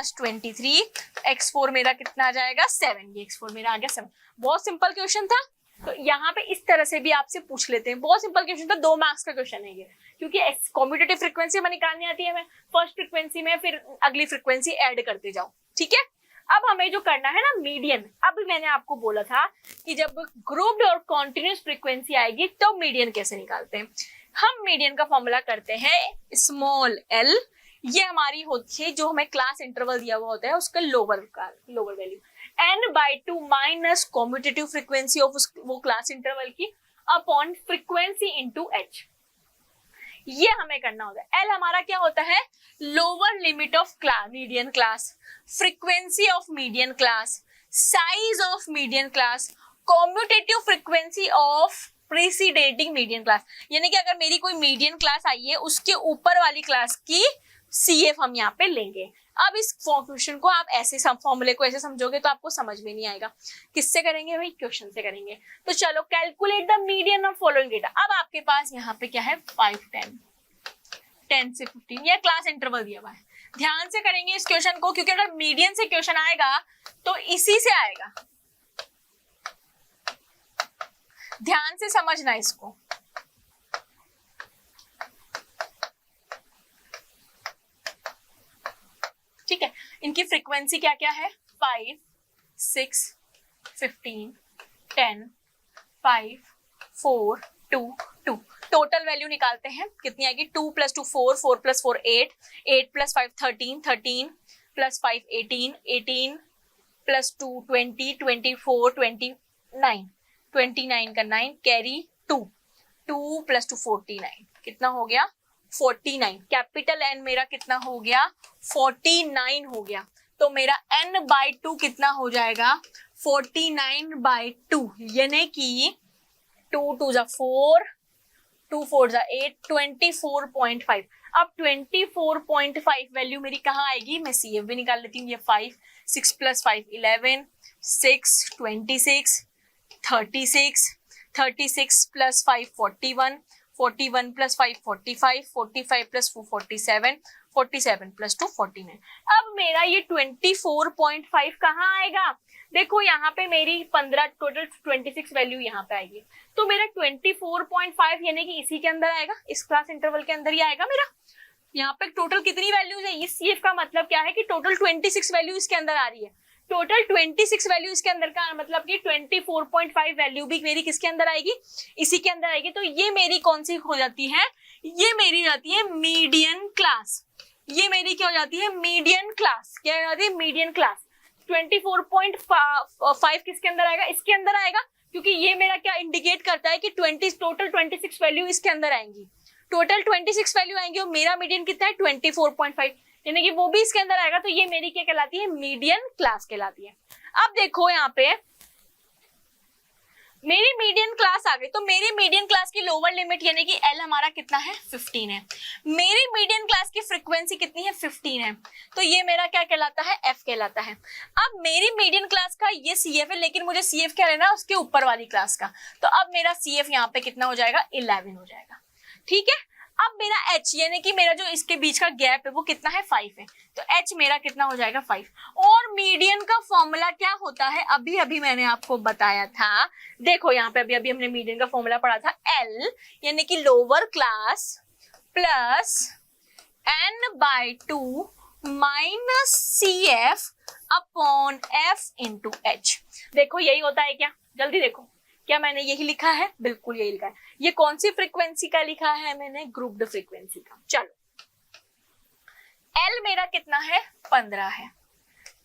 - 23, x4 मेरा कितना आ जाएगा 7, ये x4 मेरा आ गया 7। बहुत सिंपल क्वेश्चन था, तो यहाँ पे इस तरह से भी आपसे पूछ लेते हैं, बहुत सिंपल क्वेश्चन था, 2 मार्क्स का क्वेश्चन है ये, क्योंकि कॉम्पिटिटिव फ्रीक्वेंसी हमें निकालनी आती है, हमें फर्स्ट फ्रीक्वेंसी में फिर अगली फ्रीक्वेंसी ऐड करते जाओ, ठीक है। अब हमें जो करना है ना मीडियन, अब मैंने आपको बोला था कि जब ग्रुप्ड और कॉन्टिन्यूस फ्रीक्वेंसी आएगी तो मीडियन कैसे निकालते हैं। हम मीडियन का फॉर्मूला करते हैं स्मॉल l, ये हमारी होती है जो हमें क्लास इंटरवल दिया हुआ होता है उसका lower value, n/2 minus competitive frequency of वो क्लास इंटरवल की अपॉन फ्रीक्वेंसी इनटू h, ये हमें करना होता है। L हमारा क्या होता है, lower limit of median class, frequency of median class, size of median class, cumulative frequency of preceding median class, यानी कि अगर मेरी कोई मीडियन क्लास आई है उसके ऊपर वाली क्लास की CF हम यहाँ पे लेंगे। अब इस क्वेश्चन को आप ऐसे फॉर्मूले को ऐसे समझोगे तो आपको समझ में नहीं आएगा, किससे करेंगे भाई, क्वेश्चन से करेंगे। तो चलो calculate the median of following data. अब आपके पास यहाँ पे क्या है 5, 10, 10 से 15, यह क्लास इंटरवल दिया हुआ है। ध्यान से करेंगे इस क्वेश्चन को, क्योंकि अगर मीडियन से क्वेश्चन आएगा तो इसी से आएगा, ध्यान से समझना इसको। ठीक है, इनकी फ्रीक्वेंसी क्या क्या है 5, 6, 15, 10, 5, 4, 2, 2। टोटल वैल्यू निकालते हैं कितनी आएगी, 2 + 2 4, 4 + 4 8, 8 + 5 13, 13 + 5 18, 18 + 2 20, 24 29, 29 का 9 कैरी 2, 2 + 2 49, कितना हो गया 49। कैपिटल N मेरा कितना हो गया 49 हो गया, तो मेरा n/2 कितना हो जाएगा 49/2, यानी कि 2 2 जा 4, 2 4 जा 8, 24.5। अब 24.5 वैल्यू मेरी कहाँ आएगी, मैं CF भी निकाल लेती हूँ, ये 5, 6 + 5 11, 6 26, 36, 36 + 5 41, 41 + 5 45, 45 + 4 47, 47 + 2 49। अब मेरा ये 24.5 कहाँ आएगा, देखो यहाँ पे मेरी 15 टोटल 26 वैल्यू यहाँ पे आएगी, तो मेरा 24.5 यानी कि इसी के अंदर आएगा, इस क्लास इंटरवल के अंदर ही आएगा मेरा। यहाँ पे टोटल कितनी वैल्यूज है, इस CF का मतलब क्या है कि टोटल 26 वैल्यू इसके अंदर आ रही है। टोटल 26 वैल्यू इसके अंदर का मतलब कि 24.5 वैल्यू भी मेरी किसके अंदर आएगी, इसी के अंदर आएगी। तो ये मेरी कौन सी हो जाती है, ये मेरी जाती है मीडियन क्लास। ये मेरी क्या हो जाती है, मीडियन क्लास। क्या हो जाती है, मीडियन क्लास। 24.5 किसके अंदर आएगा, इसके अंदर आएगा, क्योंकि ये मेरा क्या इंडिकेट करता है कि टोटल 26 वैल्यू इसके अंदर आएंगी। टोटल 26 वैल्यू आएंगी और मेरा मीडियन कितना है 24.5, यानी कि वो भी इसके अंदर आएगा। तो ये मेरी क्या कहलाती है, मीडियन क्लास कहलाती है। अब देखो यहाँ पे मेरी मीडियन क्लास आ गई, तो मेरी मीडियन क्लास की लोअर लिमिट यानी कि L हमारा कितना है, 15 है। मेरी मीडियन क्लास की फ्रीक्वेंसी कितनी है, 15 है, तो ये मेरा क्या कहलाता है, F कहलाता है। अब मेरी मीडियन क्लास का ये CF है, लेकिन मुझे CF क्या लेना है, उसके ऊपर वाली क्लास का। तो अब मेरा CF यहाँ पे कितना हो जाएगा, 11 हो जाएगा। ठीक है, अब मेरा H यानी कि मेरा जो इसके बीच का गैप है वो कितना है, 5 है, तो H मेरा कितना हो जाएगा, 5। और मीडियन का फॉर्मूला क्या होता है, अभी अभी मैंने आपको बताया था। देखो यहाँ पे अभी हमने मीडियन का फॉर्मूला पढ़ा था, L यानी कि lower class plus n/2 minus CF upon F into H। देखो यही होता है क्या, जल्दी देखो, क्या मैंने यही लिखा है, बिल्कुल यही लिखा है। ये कौन सी फ्रीक्वेंसी का लिखा है मैंने, ग्रुप्ड फ्रीक्वेंसी का। चलो L मेरा कितना है, 15 है,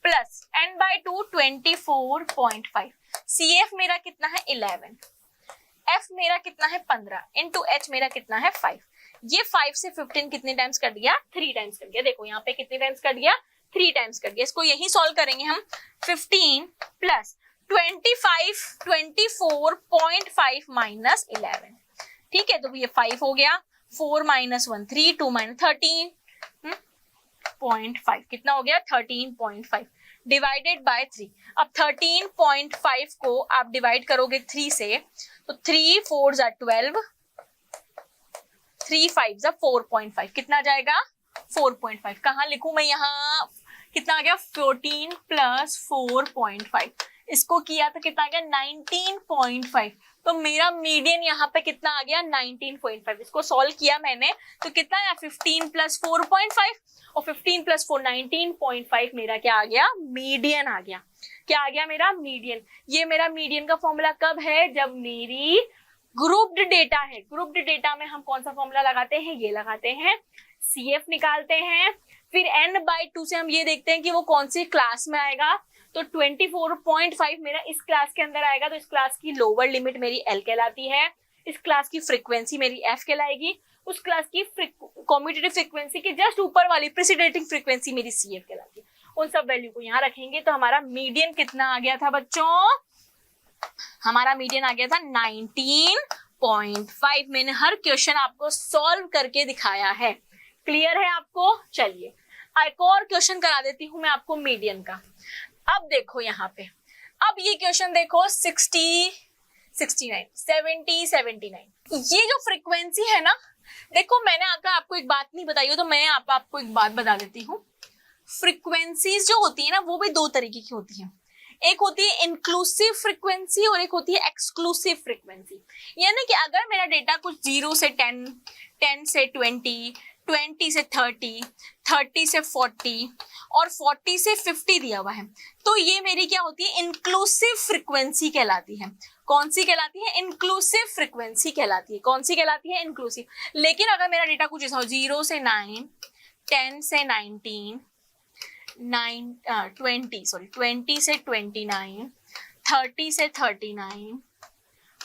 प्लस n/2 24.5, CF मेरा कितना है 11, F मेरा कितना है 15 इंटू H मेरा कितना है 5। ये 5 से 15 कितने टाइम्स कर दिया, 3 टाइम्स कर दिया। देखो यहाँ पे कितने टाइम्स कर दिया, 3 टाइम्स कर दिया। इसको यही सॉल्व करेंगे हम, 15 प्लस 24.5 माइनस 11। ठीक है, तो ये 5 हो गया, 4 माइनस 1 3, 2 माइनस 13.5 कितना हो गया, 13.5 डिवाइडेड बाय 3। अब 13.5 को आप डिवाइड करोगे 3 से, तो 3 4 जा 12, 3 5 जा 4.5 कितना जाएगा, 4.5। कहाँ लिखूं मैं, यहाँ कितना आ गया, 14 प्लस 4.5, इसको किया तो कितना आ गया, 19.5। तो मेरा मीडियन यहाँ पे कितना आ गया, 19.5। इसको सॉल्व किया मैंने तो कितना आया, 15 प्लस 4.5 और 15 प्लस 4 19.5 मेरा क्या आ गया, मीडियन आ गया। क्या आ गया मेरा, मीडियन। ये मेरा मीडियन का फॉर्मूला कब है, जब मेरी ग्रुप्ड डेटा है। ग्रुप्ड डेटा में हम कौन सा फॉर्मूला लगाते हैं, ये लगाते हैं, CF निकालते हैं, फिर n/2 से हम ये देखते हैं कि वो कौन सी क्लास में आएगा। तो 24.5 मेरा इस क्लास के अंदर आएगा, तो इस क्लास की लोअर लिमिट मेरी L कहलाती है, इस क्लास की फ्रीक्वेंसी मेरी F कहलाएगी, उस क्लास की कम्यूटेटिव फ्रीक्वेंसी के जस्ट ऊपर वाली प्रेसिडेंटिंग फ्रीक्वेंसी मेरी CF कहलाती है। उन सब वैल्यू को यहाँ रखेंगे तो हमारा मीडियन कितना आ गया था बच्चों, हमारा मीडियन आ गया था 19.5। मैंने हर क्वेश्चन आपको सॉल्व करके दिखाया है, क्लियर है आपको। चलिए एक और क्वेश्चन करा देती हूँ मैं आपको मीडियन का। अब देखो यहाँ पे, अब ये क्वेश्चन देखो 60 69 70 79, ये जो फ्रीक्वेंसी है ना, देखो मैंने आकर आपको एक बात नहीं बताई हो, तो मैं आपको एक बात बता देती हूँ। फ्रीक्वेंसीज जो होती है ना, वो भी दो तरीके की होती है, एक होती है इंक्लूसिव फ्रीक्वेंसी और एक होती है एक्सक्लूसिव फ्रीक्वेंसी। यानी कि अगर मेरा डेटा कुछ 0 से 10, 10 से 20, 20 से 30, 30 से 40 और 40 से 50 दिया हुआ है, तो ये मेरी क्या होती है, इंक्लूसिव फ्रीक्वेंसी कहलाती है। कौन सी कहलाती है, इंक्लूसिव फ्रीक्वेंसी कहलाती है। कौन सी कहलाती है, इंक्लूसिव। लेकिन अगर मेरा डेटा कुछ ऐसा हो 0 से 9, 10 से 19, 20 से 29, 30 से 39,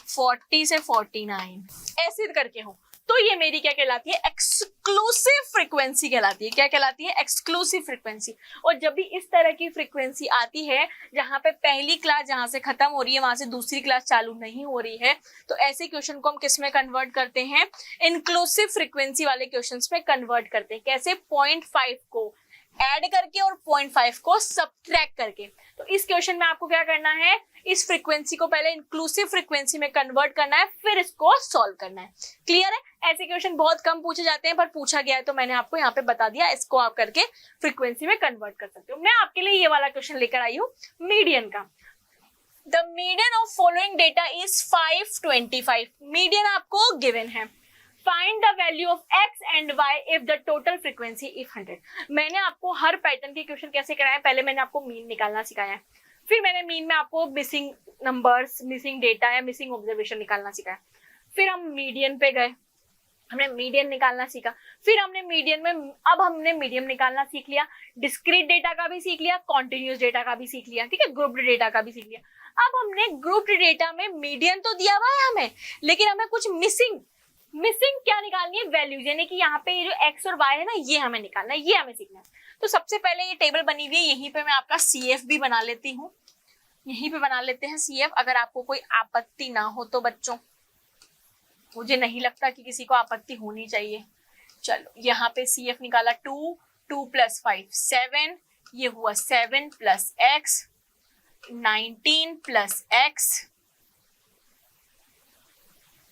40 से 49 ऐसे करके हो, तो ये मेरी क्या कहलाती है, एक्सक्लूसिव फ्रीक्वेंसी कहलाती है। क्या कहलाती है, एक्सक्लूसिव फ्रीक्वेंसी। और जब भी इस तरह की फ्रीक्वेंसी आती है जहां पे पहली क्लास जहां से खत्म हो रही है वहां से दूसरी क्लास चालू नहीं हो रही है, तो ऐसे क्वेश्चन को हम किस में कन्वर्ट करते हैं, इंक्लूसिव फ्रीक्वेंसी वाले क्वेश्चंस में कन्वर्ट करते हैं। कैसे, 0.5 को ऐड करके और 0.5 को सब्ट्रैक्ट करके। तो इस क्वेश्चन में आपको क्या करना है, इस फ्रीक्वेंसी को पहले इंक्लूसिव फ्रीक्वेंसी में कन्वर्ट करना है, फिर इसको सॉल्व करना है। क्लियर है। ऐसे क्वेश्चन बहुत कम पूछे जाते हैं, पर पूछा गया है तो मैंने आपको यहाँ पे बता दिया, इसको आप करके फ्रीक्वेंसी में कन्वर्ट कर सकते हो। मैं आपके लिए ये वाला क्वेश्चन लेकर आई हूँ मीडियन का। The median of following data is 525. Median आपको गिवन है. Find the value of x and y if the total frequency if 100. मैंने आपको हर पैटर्न के क्वेश्चन कैसे कराए, पहले मैंने आपको मीन निकालना सिखाया है, फिर मैंने मीन में आपको मिसिंग नंबर्स, मिसिंग डेटा या मिसिंग ऑब्जर्वेशन निकालना सिखाया, फिर हम मीडियन पे गए, हमने मीडियन निकालना सीखा, फिर हमने मीडियन में अब हमने मीडियम निकालना सीख लिया, डिस्क्रीट डेटा का भी सीख लिया, कॉन्टिन्यूस डेटा का भी सीख लिया, ठीक है, ग्रुप्ड डेटा का भी सीख लिया. अब हमने ग्रुप्ड डेटा में मीडियन तो दिया हुआ है हमें, लेकिन हमें कुछ मिसिंग क्या निकालनी है, वैल्यूज, यानी कि यहाँ पे ये जो x और y है ना, ये हमें निकालना है, ये हमें सीखना है. तो सबसे पहले ये टेबल बनी हुई है, यहीं पे मैं आपका CF भी बना लेती हूँ, यहीं पे बना लेते हैं CF, अगर आपको कोई आपत्ति ना हो तो बच्चों. मुझे नहीं लगता कि किसी को आपत्ति होनी चाहिए. चलो यहाँ पे CF निकाला 2, 2 + 5 7, ये हुआ 7 + x, 19 + x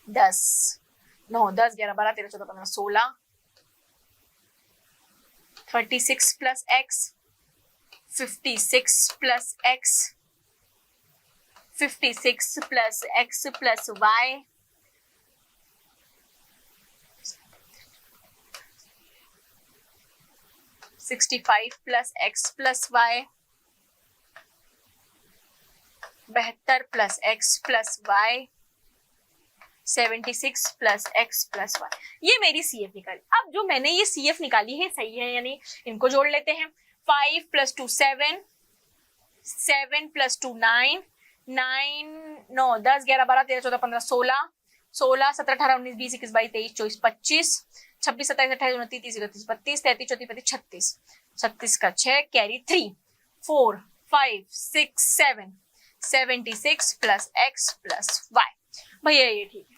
10, 9, 10, 11, 12, 13, 14, 15, 16, 36 + x, 56 + x, 56 + x + y, 65 + x + y, 72 + x + y, 76 + x + y. ये मेरी CF निकाली. अब जो मैंने ये CF निकाली है सही है यानी, इनको जोड़ लेते हैं. 5 + 2 7, 7 + 2 9, 9 10 11 12 13 14 15 16, 16 17 18 19 20 21 22 23 24 25 26 27 28 29 30 31 32 33 34 35 36, 36 का 6 कैरी 3 4 5 6 7, 76 + x + y. भैया ये ठीक है.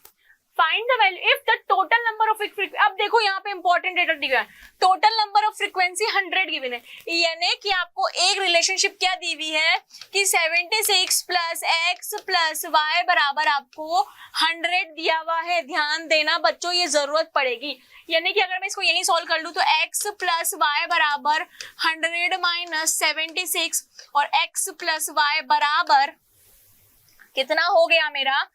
Find the value if the total number of frequency. अब देखो यहाँ पे इंपॉर्टेंट डेटा दिया है, total number of frequency 100 given है, यानी कि आपको एक रिलेशनशिप क्या दी हुई है कि 76 + x + y बराबर आपको 100 दिया हुआ है. ध्यान देना बच्चों, ये जरूरत पड़ेगी, यानी कि अगर मैं इसको यही सॉल्व कर लूं तो x + y बराबर 100 - 76 और x + y बराबर कितना हो गया मेरा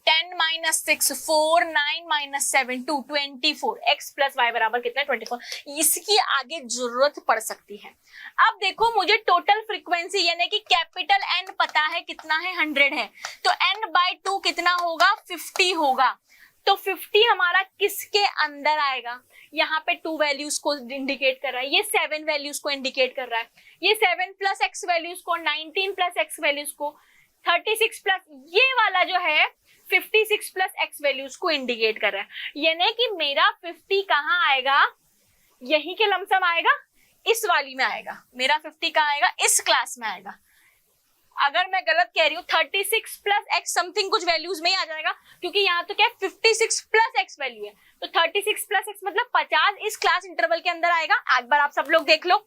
10 - 6 4, 9 - 7 2, 24. x + y बराबर कितना 24. इसकी आगे जरूरत पड़ सकती है. अब देखो मुझे टोटल फ्रीक्वेंसी यानी कि कैपिटल N पता है कितना है 100 है, तो n/2 कितना होगा 50 होगा. तो 50 हमारा किसके अंदर आएगा, यहाँ पे 2 वैल्यूज को इंडिकेट कर रहा है, ये 7 वैल्यूज को इंडिकेट कर रहा है, ये 7 + x वैल्यूज को, 19 + x वैल्यूज को, 36 प्लस ये वाला जो है 56 + x वैल्यूज को इंडिकेट कर रहा है. यानी कि मेरा 50 कहाँ आएगा, यही के लमसम आएगा, इस वाली में आएगा. मेरा 50 कहाँ आएगा, इस क्लास में आएगा. अगर मैं गलत कह रही हूँ 36 + x समथिंग कुछ वैल्यूज में ही आ जाएगा, क्योंकि यहाँ तो क्या है 56 + x वैल्यू है, तो 36 + x मतलब 50 इस क्लास इंटरवल के अंदर आएगा. एक बार आप सब लोग देख लो,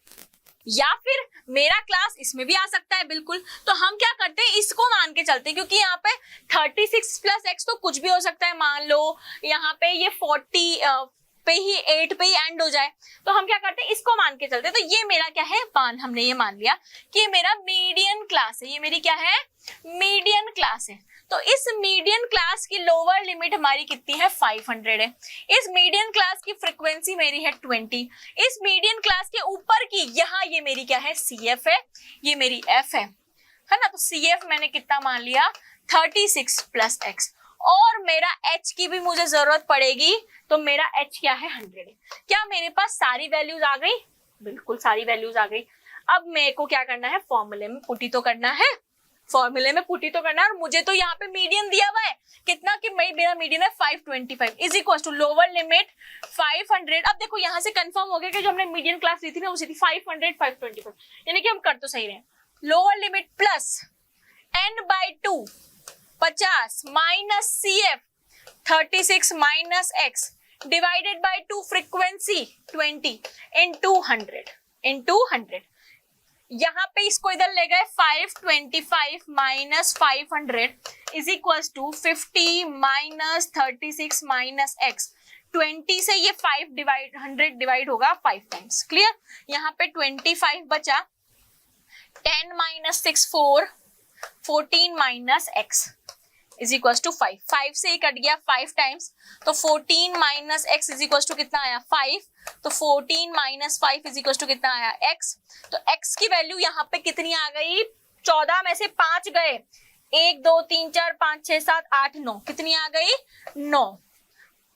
या फिर मेरा क्लास इसमें भी आ सकता है बिल्कुल. तो हम क्या करते हैं, इसको मान के चलते हैं, क्योंकि यहाँ पे 36 + x तो कुछ भी हो सकता है. मान लो यहाँ पे ये 40 पे ही 8 पे ही एंड हो जाए, तो हम क्या करते हैं, इसको मान के चलते हैं. तो ये मेरा क्या है, हमने ये मान लिया कि ये मेरा मीडियन क्लास है. ये मेरी क्या है, मीडियन क्लास है. तो इस मीडियन क्लास की लोअर लिमिट हमारी कितनी है, 500 है. इस मीडियन क्लास की फ्रीक्वेंसी मेरी है 20. इस मीडियन क्लास के ऊपर की यहाँ ये मेरी क्या है, CF है, ये मेरी F है ना. तो CF मैंने कितना मान लिया, 36 + x. और मेरा H की भी मुझे जरूरत पड़ेगी, तो मेरा H क्या है, 100 है. क्या मेरे पास सारी वैल्यूज आ गई, बिल्कुल सारी वैल्यूज आ गई. अब मेरे को क्या करना है, फॉर्मूले में पुटी तो करना है, फॉर्मूले में पुटी तो करना है. और मुझे तो यहाँ पे मीडियन दिया हुआ है कितना, कि मेरा मीडियन है 525 is equal to lower limit 500. अब देखो यहाँ से कंफर्म हो गया कि जो हमने मीडियन क्लास ली थी ना वो थी 500 525, यानी कि हम कर तो सही रहे. Lower limit plus n/2 50 minus CF 36 minus x divided by 2 frequency 20 into 100. यहाँ पे इसको इधर ले गए 525 minus 500 is equal to 50 minus 36 minus x. 20 से ये 100 डिवाइड होगा 5 टाइम्स. क्लियर. यहाँ पे 25 बचा, 10 - 6 4, 14 minus x is equal to 5. 5 से ही कट गया 5 टाइम्स, तो 14 minus x is equal to कितना आया 5. तो 14 माइनस 5 इज इक्वल टू कितना आया x. तो x की वैल्यू यहाँ पे कितनी आ गई, 14 में से 5 गए, 1 2 3 4 5 6 7 8 9, कितनी आ गई 9.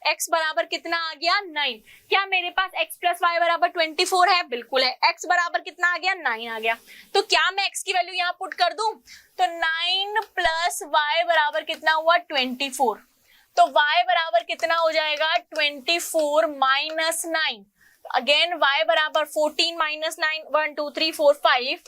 x बराबर कितना आ गया 9. क्या मेरे पास x प्लस वाई बराबर 24 है? बिल्कुल है. x बराबर कितना आ गया 9 आ गया. तो क्या मैं x की वैल्यू यहाँ पुट कर दूं? तो 9 प्लस वाई बराबर कितना हुआ 24. तो y बराबर कितना हो जाएगा 24 माइनस 9. अगेन y बराबर 14 माइनस 9, 1 2 3 4 5,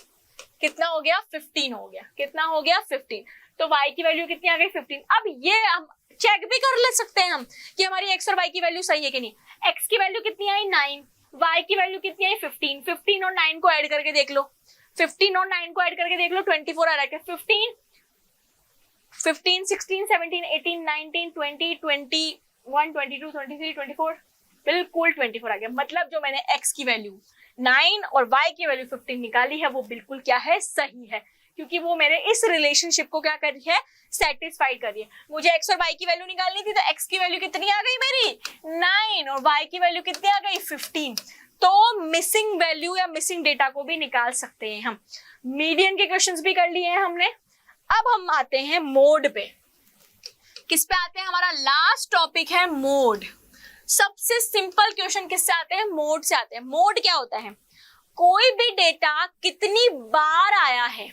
कितना हो गया 15 हो गया. कितना हो गया 15. तो y की वैल्यू कितनी आ गई 15. अब ये हम चेक भी कर ले सकते हैं हम कि हमारी x और y की वैल्यू सही है कि नहीं. x की वैल्यू कितनी आई 9, y की वैल्यू कितनी आई 15. 15 और 9 को ऐड करके देख लो, 15 और 9 को ऐड करके देख लो, 24 आ रहा है. 15 16 17 18 19 20 21 22 23 24, बिल्कुल 24 आ गया. मतलब जो मैंने x की वैल्यू 9 और y की वैल्यू 15 निकाली है वो बिल्कुल क्या है, सही है, क्योंकि वो मेरे इस रिलेशनशिप को क्या कर रही है, सेटिस्फाइड कर रही है. मुझे x और y की वैल्यू निकालनी थी, तो x की वैल्यू कितनी आ गई मेरी 9 और y की वैल्यू कितनी आ गई 15. तो मिसिंग वैल्यू या मिसिंग डेटा को भी निकाल सकते हैं हम. मीडियन के क्वेश्चंस भी कर लिए हैं हमने. अब हम आते हैं मोड पे. किस पे आते हैं? हमारा लास्ट टॉपिक है मोड. सबसे सिंपल क्वेश्चन किससे आते हैं? मोड से आते हैं. मोड क्या होता है? कोई भी डेटा कितनी बार आया है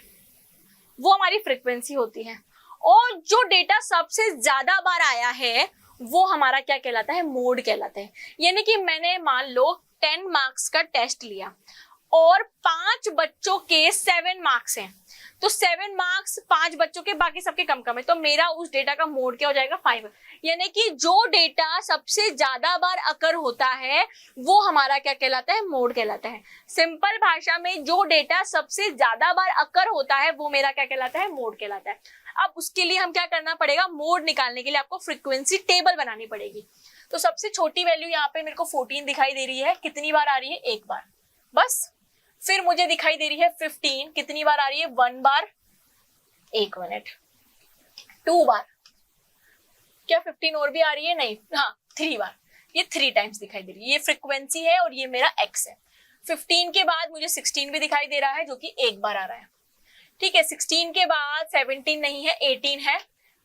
वो हमारी फ्रीक्वेंसी होती है, और जो डेटा सबसे ज्यादा बार आया है वो हमारा क्या कहलाता है, मोड कहलाता है. यानी कि मैंने मान लो 10 मार्क्स का टेस्ट लिया और 5 बच्चों के 7 मार्क्स हैं, तो 7 मार्क्स 5 बच्चों के, बाकी सबके कम कम है, तो मेरा उस डेटा का मोड क्या हो जाएगा 5. यानी कि जो डेटा सबसे ज्यादा बार अकर होता है वो हमारा क्या कहलाता है, मोड कहलाता है. सिंपल भाषा में जो डेटा सबसे ज्यादा बार अकर होता है वो मेरा क्या कहलाता है, मोड कहलाता है. अब उसके लिए हम क्या करना पड़ेगा, मोड निकालने के लिए आपको फ्रीक्वेंसी टेबल बनानी पड़ेगी. तो सबसे छोटी वैल्यू यहाँ पे मेरे को 14 दिखाई दे रही है, कितनी बार आ रही है, एक बार बस. फिर मुझे दिखाई दे रही है 15, कितनी बार आ रही है, 1 बार, 1 मिनट. 2 बार, क्या 15 और भी आ रही है, नहीं, हाँ 3 बार, ये 3 टाइम्स दिखाई दे रही है. ये फ्रीक्वेंसी है और ये मेरा x है. 15 के बाद मुझे 16 भी दिखाई दे रहा है जो कि 1 बार आ रहा है. ठीक है, 16 के बाद 17 नहीं है, 18 है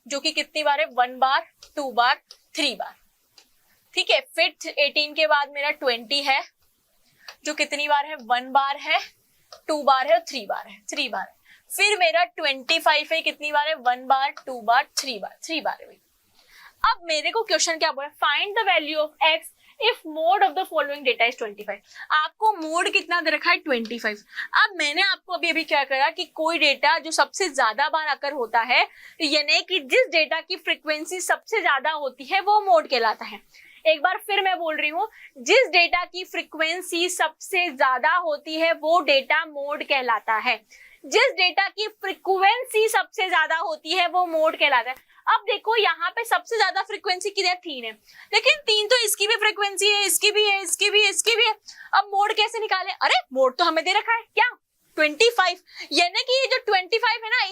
जो कि कितनी बार है, 1 बार, 2 बार, 3 बार. ठीक है, फिर 18 के बाद मेरा 20 है जो कितनी बार है, 1 बार है, 2 बार है और 3 बार है, 3 बार है. फिर मेरा 25 है, कितनी बार है, 1 बार, 2 बार, 3 बार, 3 बार है. अब मेरे को क्वेश्चन क्या बोला, find the value of x if mode of the following data is 25. आपको मोड कितना दे रखा है, 25. अब मैंने आपको अभी क्या करा कि कोई डेटा जो सबसे ज्यादा बार अकर होता है, यानी कि जिस डेटा की फ्रीक्वेंसी सबसे ज्यादा होती है वो मोड कहलाता है. एक बार फिर मैं बोल रही हूँ, जिस डेटा की फ्रीक्वेंसी सबसे ज्यादा होती है वो डेटा मोड कहलाता है. जिस डेटा की फ्रीक्वेंसी सबसे ज्यादा होती है वो मोड कहलाता है. अब देखो यहाँ पे सबसे ज्यादा फ्रीक्वेंसी किधर, 3 है, लेकिन 3 तो इसकी भी फ्रीक्वेंसी है, इसकी भी है, इसकी भी है, इसकी भी है. अब मोड कैसे निकाले, अरे मोड तो हमें दे रखा है क्या, 25. यानी कि ये जो 25 है ना,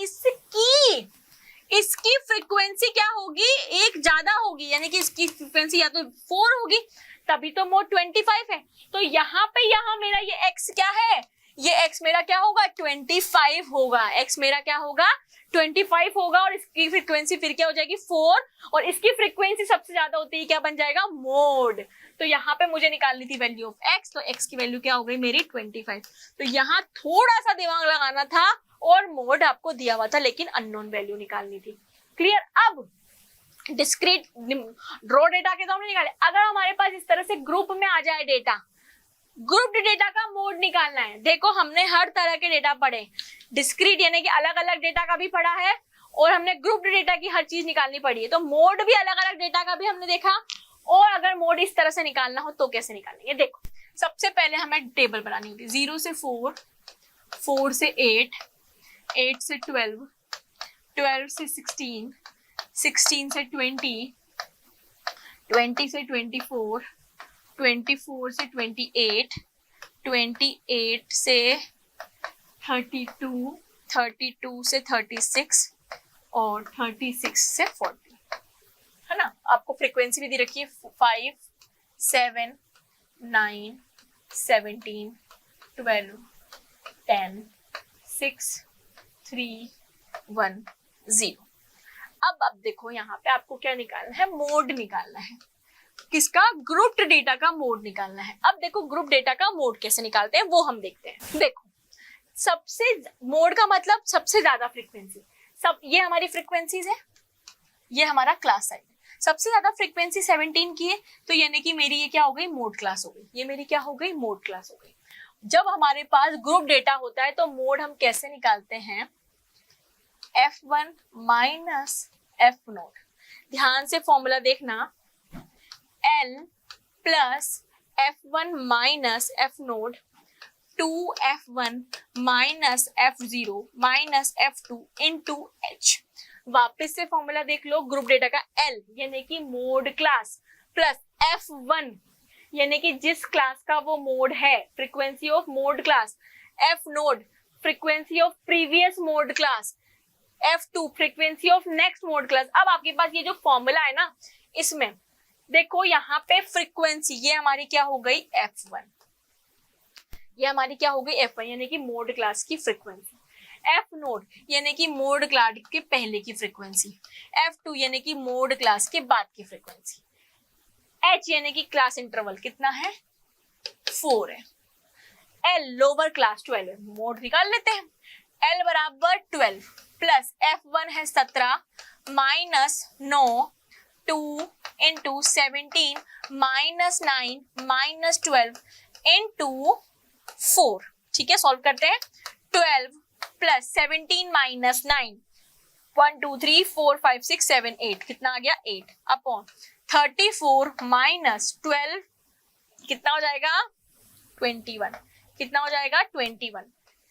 इसकी फ्रीक्वेंसी क्या होगी, एक ज्यादा होगी, यानी कि इसकी फ्रीक्वेंसी या तो 4 होगी, तभी तो मोड 25 है. तो यहाँ पे मेरा ये x क्या है, ये x मेरा क्या होगा, 25 होगा. x मेरा क्या होगा, 25 होगा, और इसकी फ्रीक्वेंसी फिर क्या हो जाएगी, 4, और इसकी फ्रीक्वेंसी सबसे ज्यादा होती है, क्या बन जाएगा, मोड. तो यहाँ पे मुझे निकालनी थी वैल्यू ऑफ x, तो x की वैल्यू क्या हो गई मेरी 25. तो यहाँ थोड़ा सा दिमाग लगाना था और मोड आपको दिया हुआ था, लेकिन अननोन वैल्यू निकालनी थी. क्लियर. अब डिस्क्रीट ड्रॉ डेटा के तो हमने निकाले. अगर हमारे पास इस तरह से ग्रुप में आ जाए डेटा, ग्रुप्ड डेटा का मोड निकालना है. देखो हमने हर तरह के डेटा पढ़े, डिस्क्रीट यानी कि अलग अलग डेटा का भी पढ़ा है, और हमने ग्रुप्ड डेटा की हर चीज निकालनी पड़ी है. तो मोड भी अलग अलग डेटा का भी हमने देखा, और अगर मोड इस तरह से निकालना हो तो कैसे निकालेंगे. देखो सबसे पहले हमें टेबल बनानी होती है. 0 से 4, 4 से 8, 8 से 12, 12 से 16, 16 से 20, 20 से 24, 24 से 28, 28 से 32, 32 से 36 और 36 से 40, है ना। आपको फ्रीक्वेंसी भी दी रखी है 5, 7, 9, 17, 12, 10, 6, 3, 1, 0। अब देखो यहाँ पे आपको क्या निकालना है, मोड निकालना है। किसका? ग्रुप्ड डेटा का मोड निकालना है। अब देखो ग्रुप डेटा का मोड कैसे निकालते हैं वो हम देखते हैं। देखो सबसे मोड का मतलब सबसे ज्यादा फ्रीक्वेंसी, सब ये हमारी फ्रीक्वेंसीज है, ये हमारा क्लास साइज। सबसे ज्यादा फ्रीक्वेंसी 17 की है, तो यानी कि मेरी ये क्या हो गई, मोड क्लास हो गई। ये मेरी क्या हो गई, मोड क्लास हो गई। जब हमारे पास ग्रुप डेटा होता है तो मोड हम कैसे निकालते हैं, F1 माइनस F नोट। ध्यान से फॉर्मूला देखना, L plus F1 minus F note 2F1 minus F0 minus F2 into H। वापिस से फॉर्मूला देख लो, ग्रुप डेटा का L यानी कि मोड क्लास प्लस F1 यानी कि जिस क्लास का वो मोड है, frequency of mode class, F node frequency of previous mode class, F2 frequency of next mode class. अब आपके पास ये जो फॉर्मूला है ना, इसमें देखो यहाँ पे फ्रीक्वेंसी ये हमारी क्या हो गई, F1, ये हमारी क्या हो गई F1 यानी कि मोड क्लास की फ्रीक्वेंसी, F नोड यानी कि मोड क्लास के पहले की फ्रीक्वेंसी, F2 यानी कि मोड क्लास के बाद की फ्रीक्वेंसी, H यानी कि क्लास इंटरवल कितना है, 4 है, L लोअर क्लास 12 है। मोड निकाल लेते हैं, L बराबर 12 प्लस F1 है 17 minus 9 2 into 17 minus 9 minus 12 into 4। ठीक है, सॉल्व करते हैं। 12 प्लस 17 माइनस 9, 1 2 3 4 5 6 7 8, कितना आ गया 8 अपॉन 34 माइनस 12 कितना हो जाएगा 21, कितना हो जाएगा 21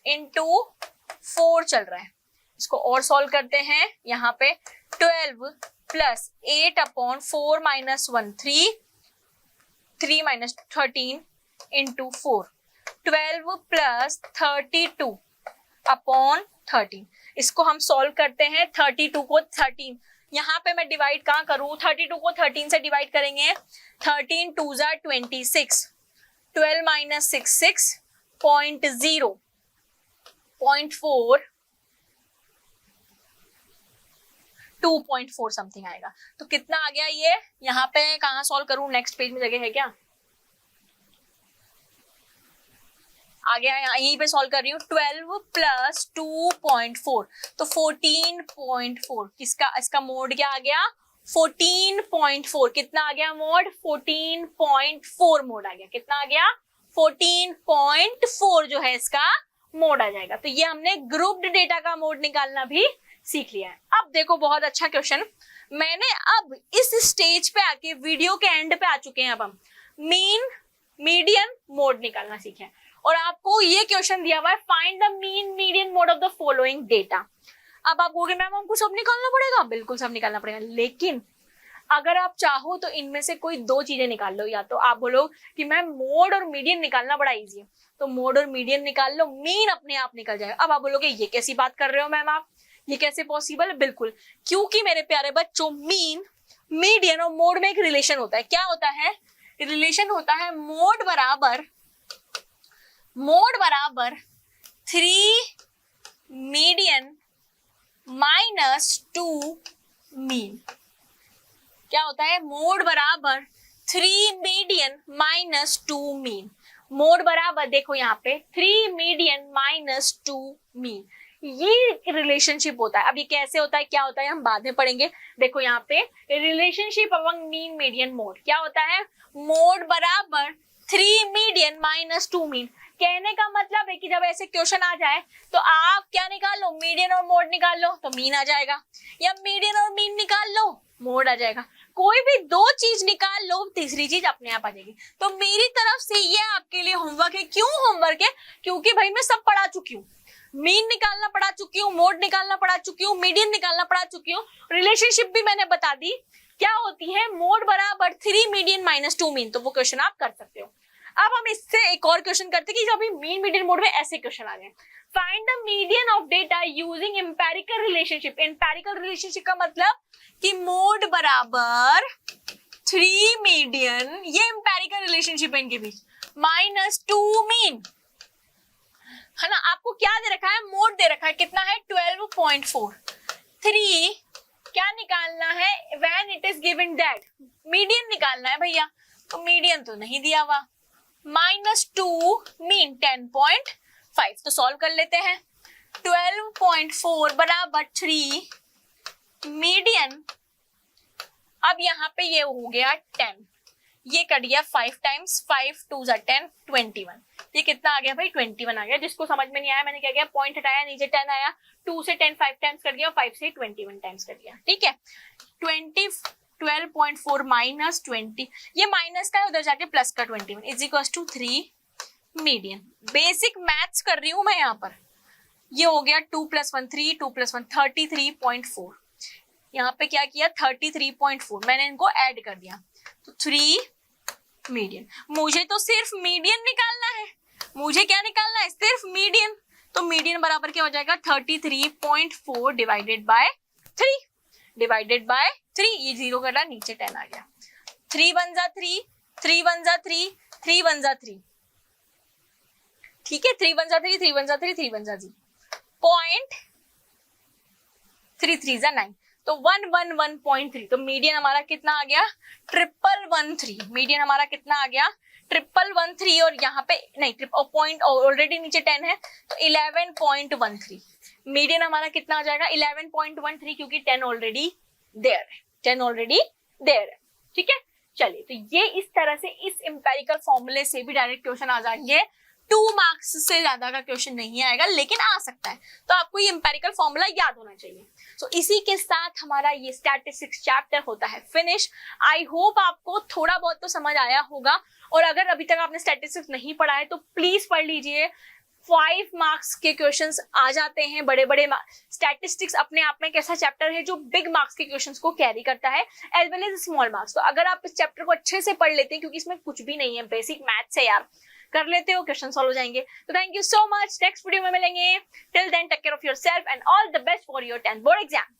इंटू 4 चल रहा है। इसको और सॉल्व करते हैं। यहाँ पे 12 plus 8 upon 4 minus 1 3 minus 13 into 4, 12 plus 32 upon 13। इसको हम सॉल्व करते हैं। 32 को 13, यहाँ पे मैं डिवाइड कहाँ करूँ, 32 को 13 से डिवाइड करेंगे, 13 2 जार 26, 12 माइनस 6 6.0 0.4 2.4 समथिंग आएगा। तो कितना आ गया ये, यहाँ पे कहाँ सॉल्व करूं, नेक्स्ट पेज में जगह है क्या, आ गया, यहीं पे सॉल्व कर रही हूँ। 12 प्लस 2.4 तो 14.4, किसका, इसका मोड क्या आ गया 14.4, कितना आ गया मोड 14.4 मोड आ गया, कितना आ गया 14.4 जो है इसका मोड आ जाएगा। तो ये हमने ग्रुप्ड डेटा का मोड निकालना भी सीख लिया है। अब देखो बहुत अच्छा क्वेश्चन, मैंने अब इस स्टेज पे आके वीडियो के एंड पे आ चुके हैं, अब हम मीन मीडियन मोड निकालना सीखे हैं। और आपको ये क्वेश्चन दिया हुआ है, find the mean median mode of the following data. अब आप कहोगे मैम हमको सब निकालना पड़ेगा, बिल्कुल सब निकालना पड़ेगा, लेकिन अगर आप चाहो तो इनमें से कोई दो चीजें निकाल लो। या तो आप बोलो कि मैम मोड और मीडियन निकालना बड़ा इजी है, तो मोड और मीडियन निकाल लो, मीन अपने आप निकल जाएगा। अब आप बोलोगे ये कैसी बात कर रहे हो मैम आप, ये कैसे पॉसिबल है? बिल्कुल, क्योंकि मेरे प्यारे बच्चों मीन मीडियन और मोड में एक रिलेशन होता है। क्या होता है? रिलेशन होता है मोड बराबर 3 मीडियन माइनस 2 मीन। क्या होता है? मोड बराबर 3 मीडियन माइनस 2 मीन। मोड बराबर देखो यहाँ पे 3 मीडियन माइनस 2 मीन, ये रिलेशनशिप होता है। अब ये कैसे होता है, क्या होता है, हम बाद में पढ़ेंगे। देखो यहाँ पे relationship among mean median mode क्या होता है, मोड बराबर 3 मीडियन माइनस 2 मीन। कहने का मतलब है कि जब ऐसे क्वेश्चन आ जाए तो आप क्या निकाल लो, मीडियन और मोड निकाल लो तो मीन आ जाएगा, या मीडियन और मीन निकाल लो मोड आ जाएगा। कोई भी दो चीज निकाल लो, तीसरी चीज अपने आप आ जाएगी। तो मेरी तरफ से ये आपके लिए होमवर्क है। क्यों होमवर्क है? क्योंकि भाई मैं सब पढ़ा चुकी हूँ, मीन निकालना पढ़ा चुकी हूँ, मोड निकालना पढ़ा चुकी हूँ, मीडियन निकालना पढ़ा चुकी हूँ, रिलेशनशिप भी मैंने बता दी क्या होती है, मोड बराबर 3 मीडियन माइनस 2 मीन। तो वो क्वेश्चन आप कर सकते हो। अब हम इससे एक और क्वेश्चन करते हैं कि जो अभी मीन मीडियन मोड में ऐसे क्वेश्चन आ गए, find the median of data using empirical relationship. Empirical relationship का मतलब कि मोड बराबर 3 मीडियन, ये एम्पेरिकल रिलेशनशिप है इनके बीच, माइनस 2 मीन, है ना। आपको क्या दे रखा है, मोड दे रखा है, कितना है 12.4, 3 क्या निकालना है, when it is given that, median निकालना है भैया, तो मीडियन तो नहीं दिया हुआ, माइनस 2 मीन 10.5, तो सॉल्व कर लेते हैं। 12.4 बराबर 3 मीडियन, अब यहाँ पे ये हो गया 10, ये कट गया 5 टाइम्स, 5 2 10, 21, ये कितना आ गया भाई 21 आ गया। जिसको समझ में नहीं आया मैंने क्या किया, पॉइंट हटाया, नीचे 10 आया, 2 से 10 5 टाइम्स कर गया, 5 से 21 टाइम्स कर गया, ठीक है। 12.4 माइनस 20, ये माइनस का है, उधर जाके प्लस का 21 is equal to 3 median. Basic maths कर रही हूं मैं यहाँ पर, ये हो गया 2 + 1 3, 2 + 1 33.4, यहाँ पे क्या किया 33.4, मैंने इनको ऐड कर दिया, तो 3 मीडियन। मुझे तो सिर्फ मीडियन निकालना है, मुझे क्या निकालना है, सिर्फ मीडियन, तो मीडियन बराबर क्या हो जाएगा 33.4 डिवाइडेड बाय 3, डिवाइडेड बाय 3, ये 0 कटा, नीचे 10 आ गया, 3 1 जा 3, 3 1 जा 3, 3 1 जा 3, ठीक है, 3 1 जा 3, 3 1 जा 3, 3 1 जा 0, 0.33 जा 9, तो 111.3, तो मीडियन हमारा कितना आ गया 1113, मीडियन हमारा कितना आ गया 1113, और यहाँ पे नहीं पॉइंट ऑलरेडी नीचे 10 है, तो 11.13, मीडियन हमारा कितना आ जाएगा 11.13, क्योंकि 10 ऑलरेडी देयर है, 10 ऑलरेडी देयर है, ठीक है। चलिए, तो ये इस तरह से इस एम्पेरिकल फॉर्मूले से भी डायरेक्ट क्वेश्चन आ जाएंगे, 2 मार्क्स से ज्यादा का क्वेश्चन नहीं आएगा, लेकिन आ सकता है, तो आपको ये एम्पेरिकल फॉर्मूला याद होना चाहिए। सो इसी के साथ हमारा ये स्टैटिस्टिक्स चैप्टर होता है फिनिश। आई होप आपको थोड़ा बहुत तो समझ आया होगा, और अगर अभी तक आपने स्टैटिस्टिक्स नहीं पढ़ा है तो प्लीज पढ़ लीजिए। 5 मार्क्स के क्वेश्चंस आ जाते हैं, बड़े बड़े स्टैटिस्टिक्स अपने आप में एक ऐसा चैप्टर है जो बिग मार्क्स के क्वेश्चंस को कैरी करता है, as well as small marks. तो अगर आप इस चैप्टर को अच्छे से पढ़ लेते हैं, क्योंकि इसमें कुछ भी नहीं है, बेसिक मैथ्स है यार, कर लेते हो, क्वेश्चन सॉल्व हो जाएंगे। तो thank you so much, next video में मिलेंगे, till then take care of yourself and all the best for your 10th board exam.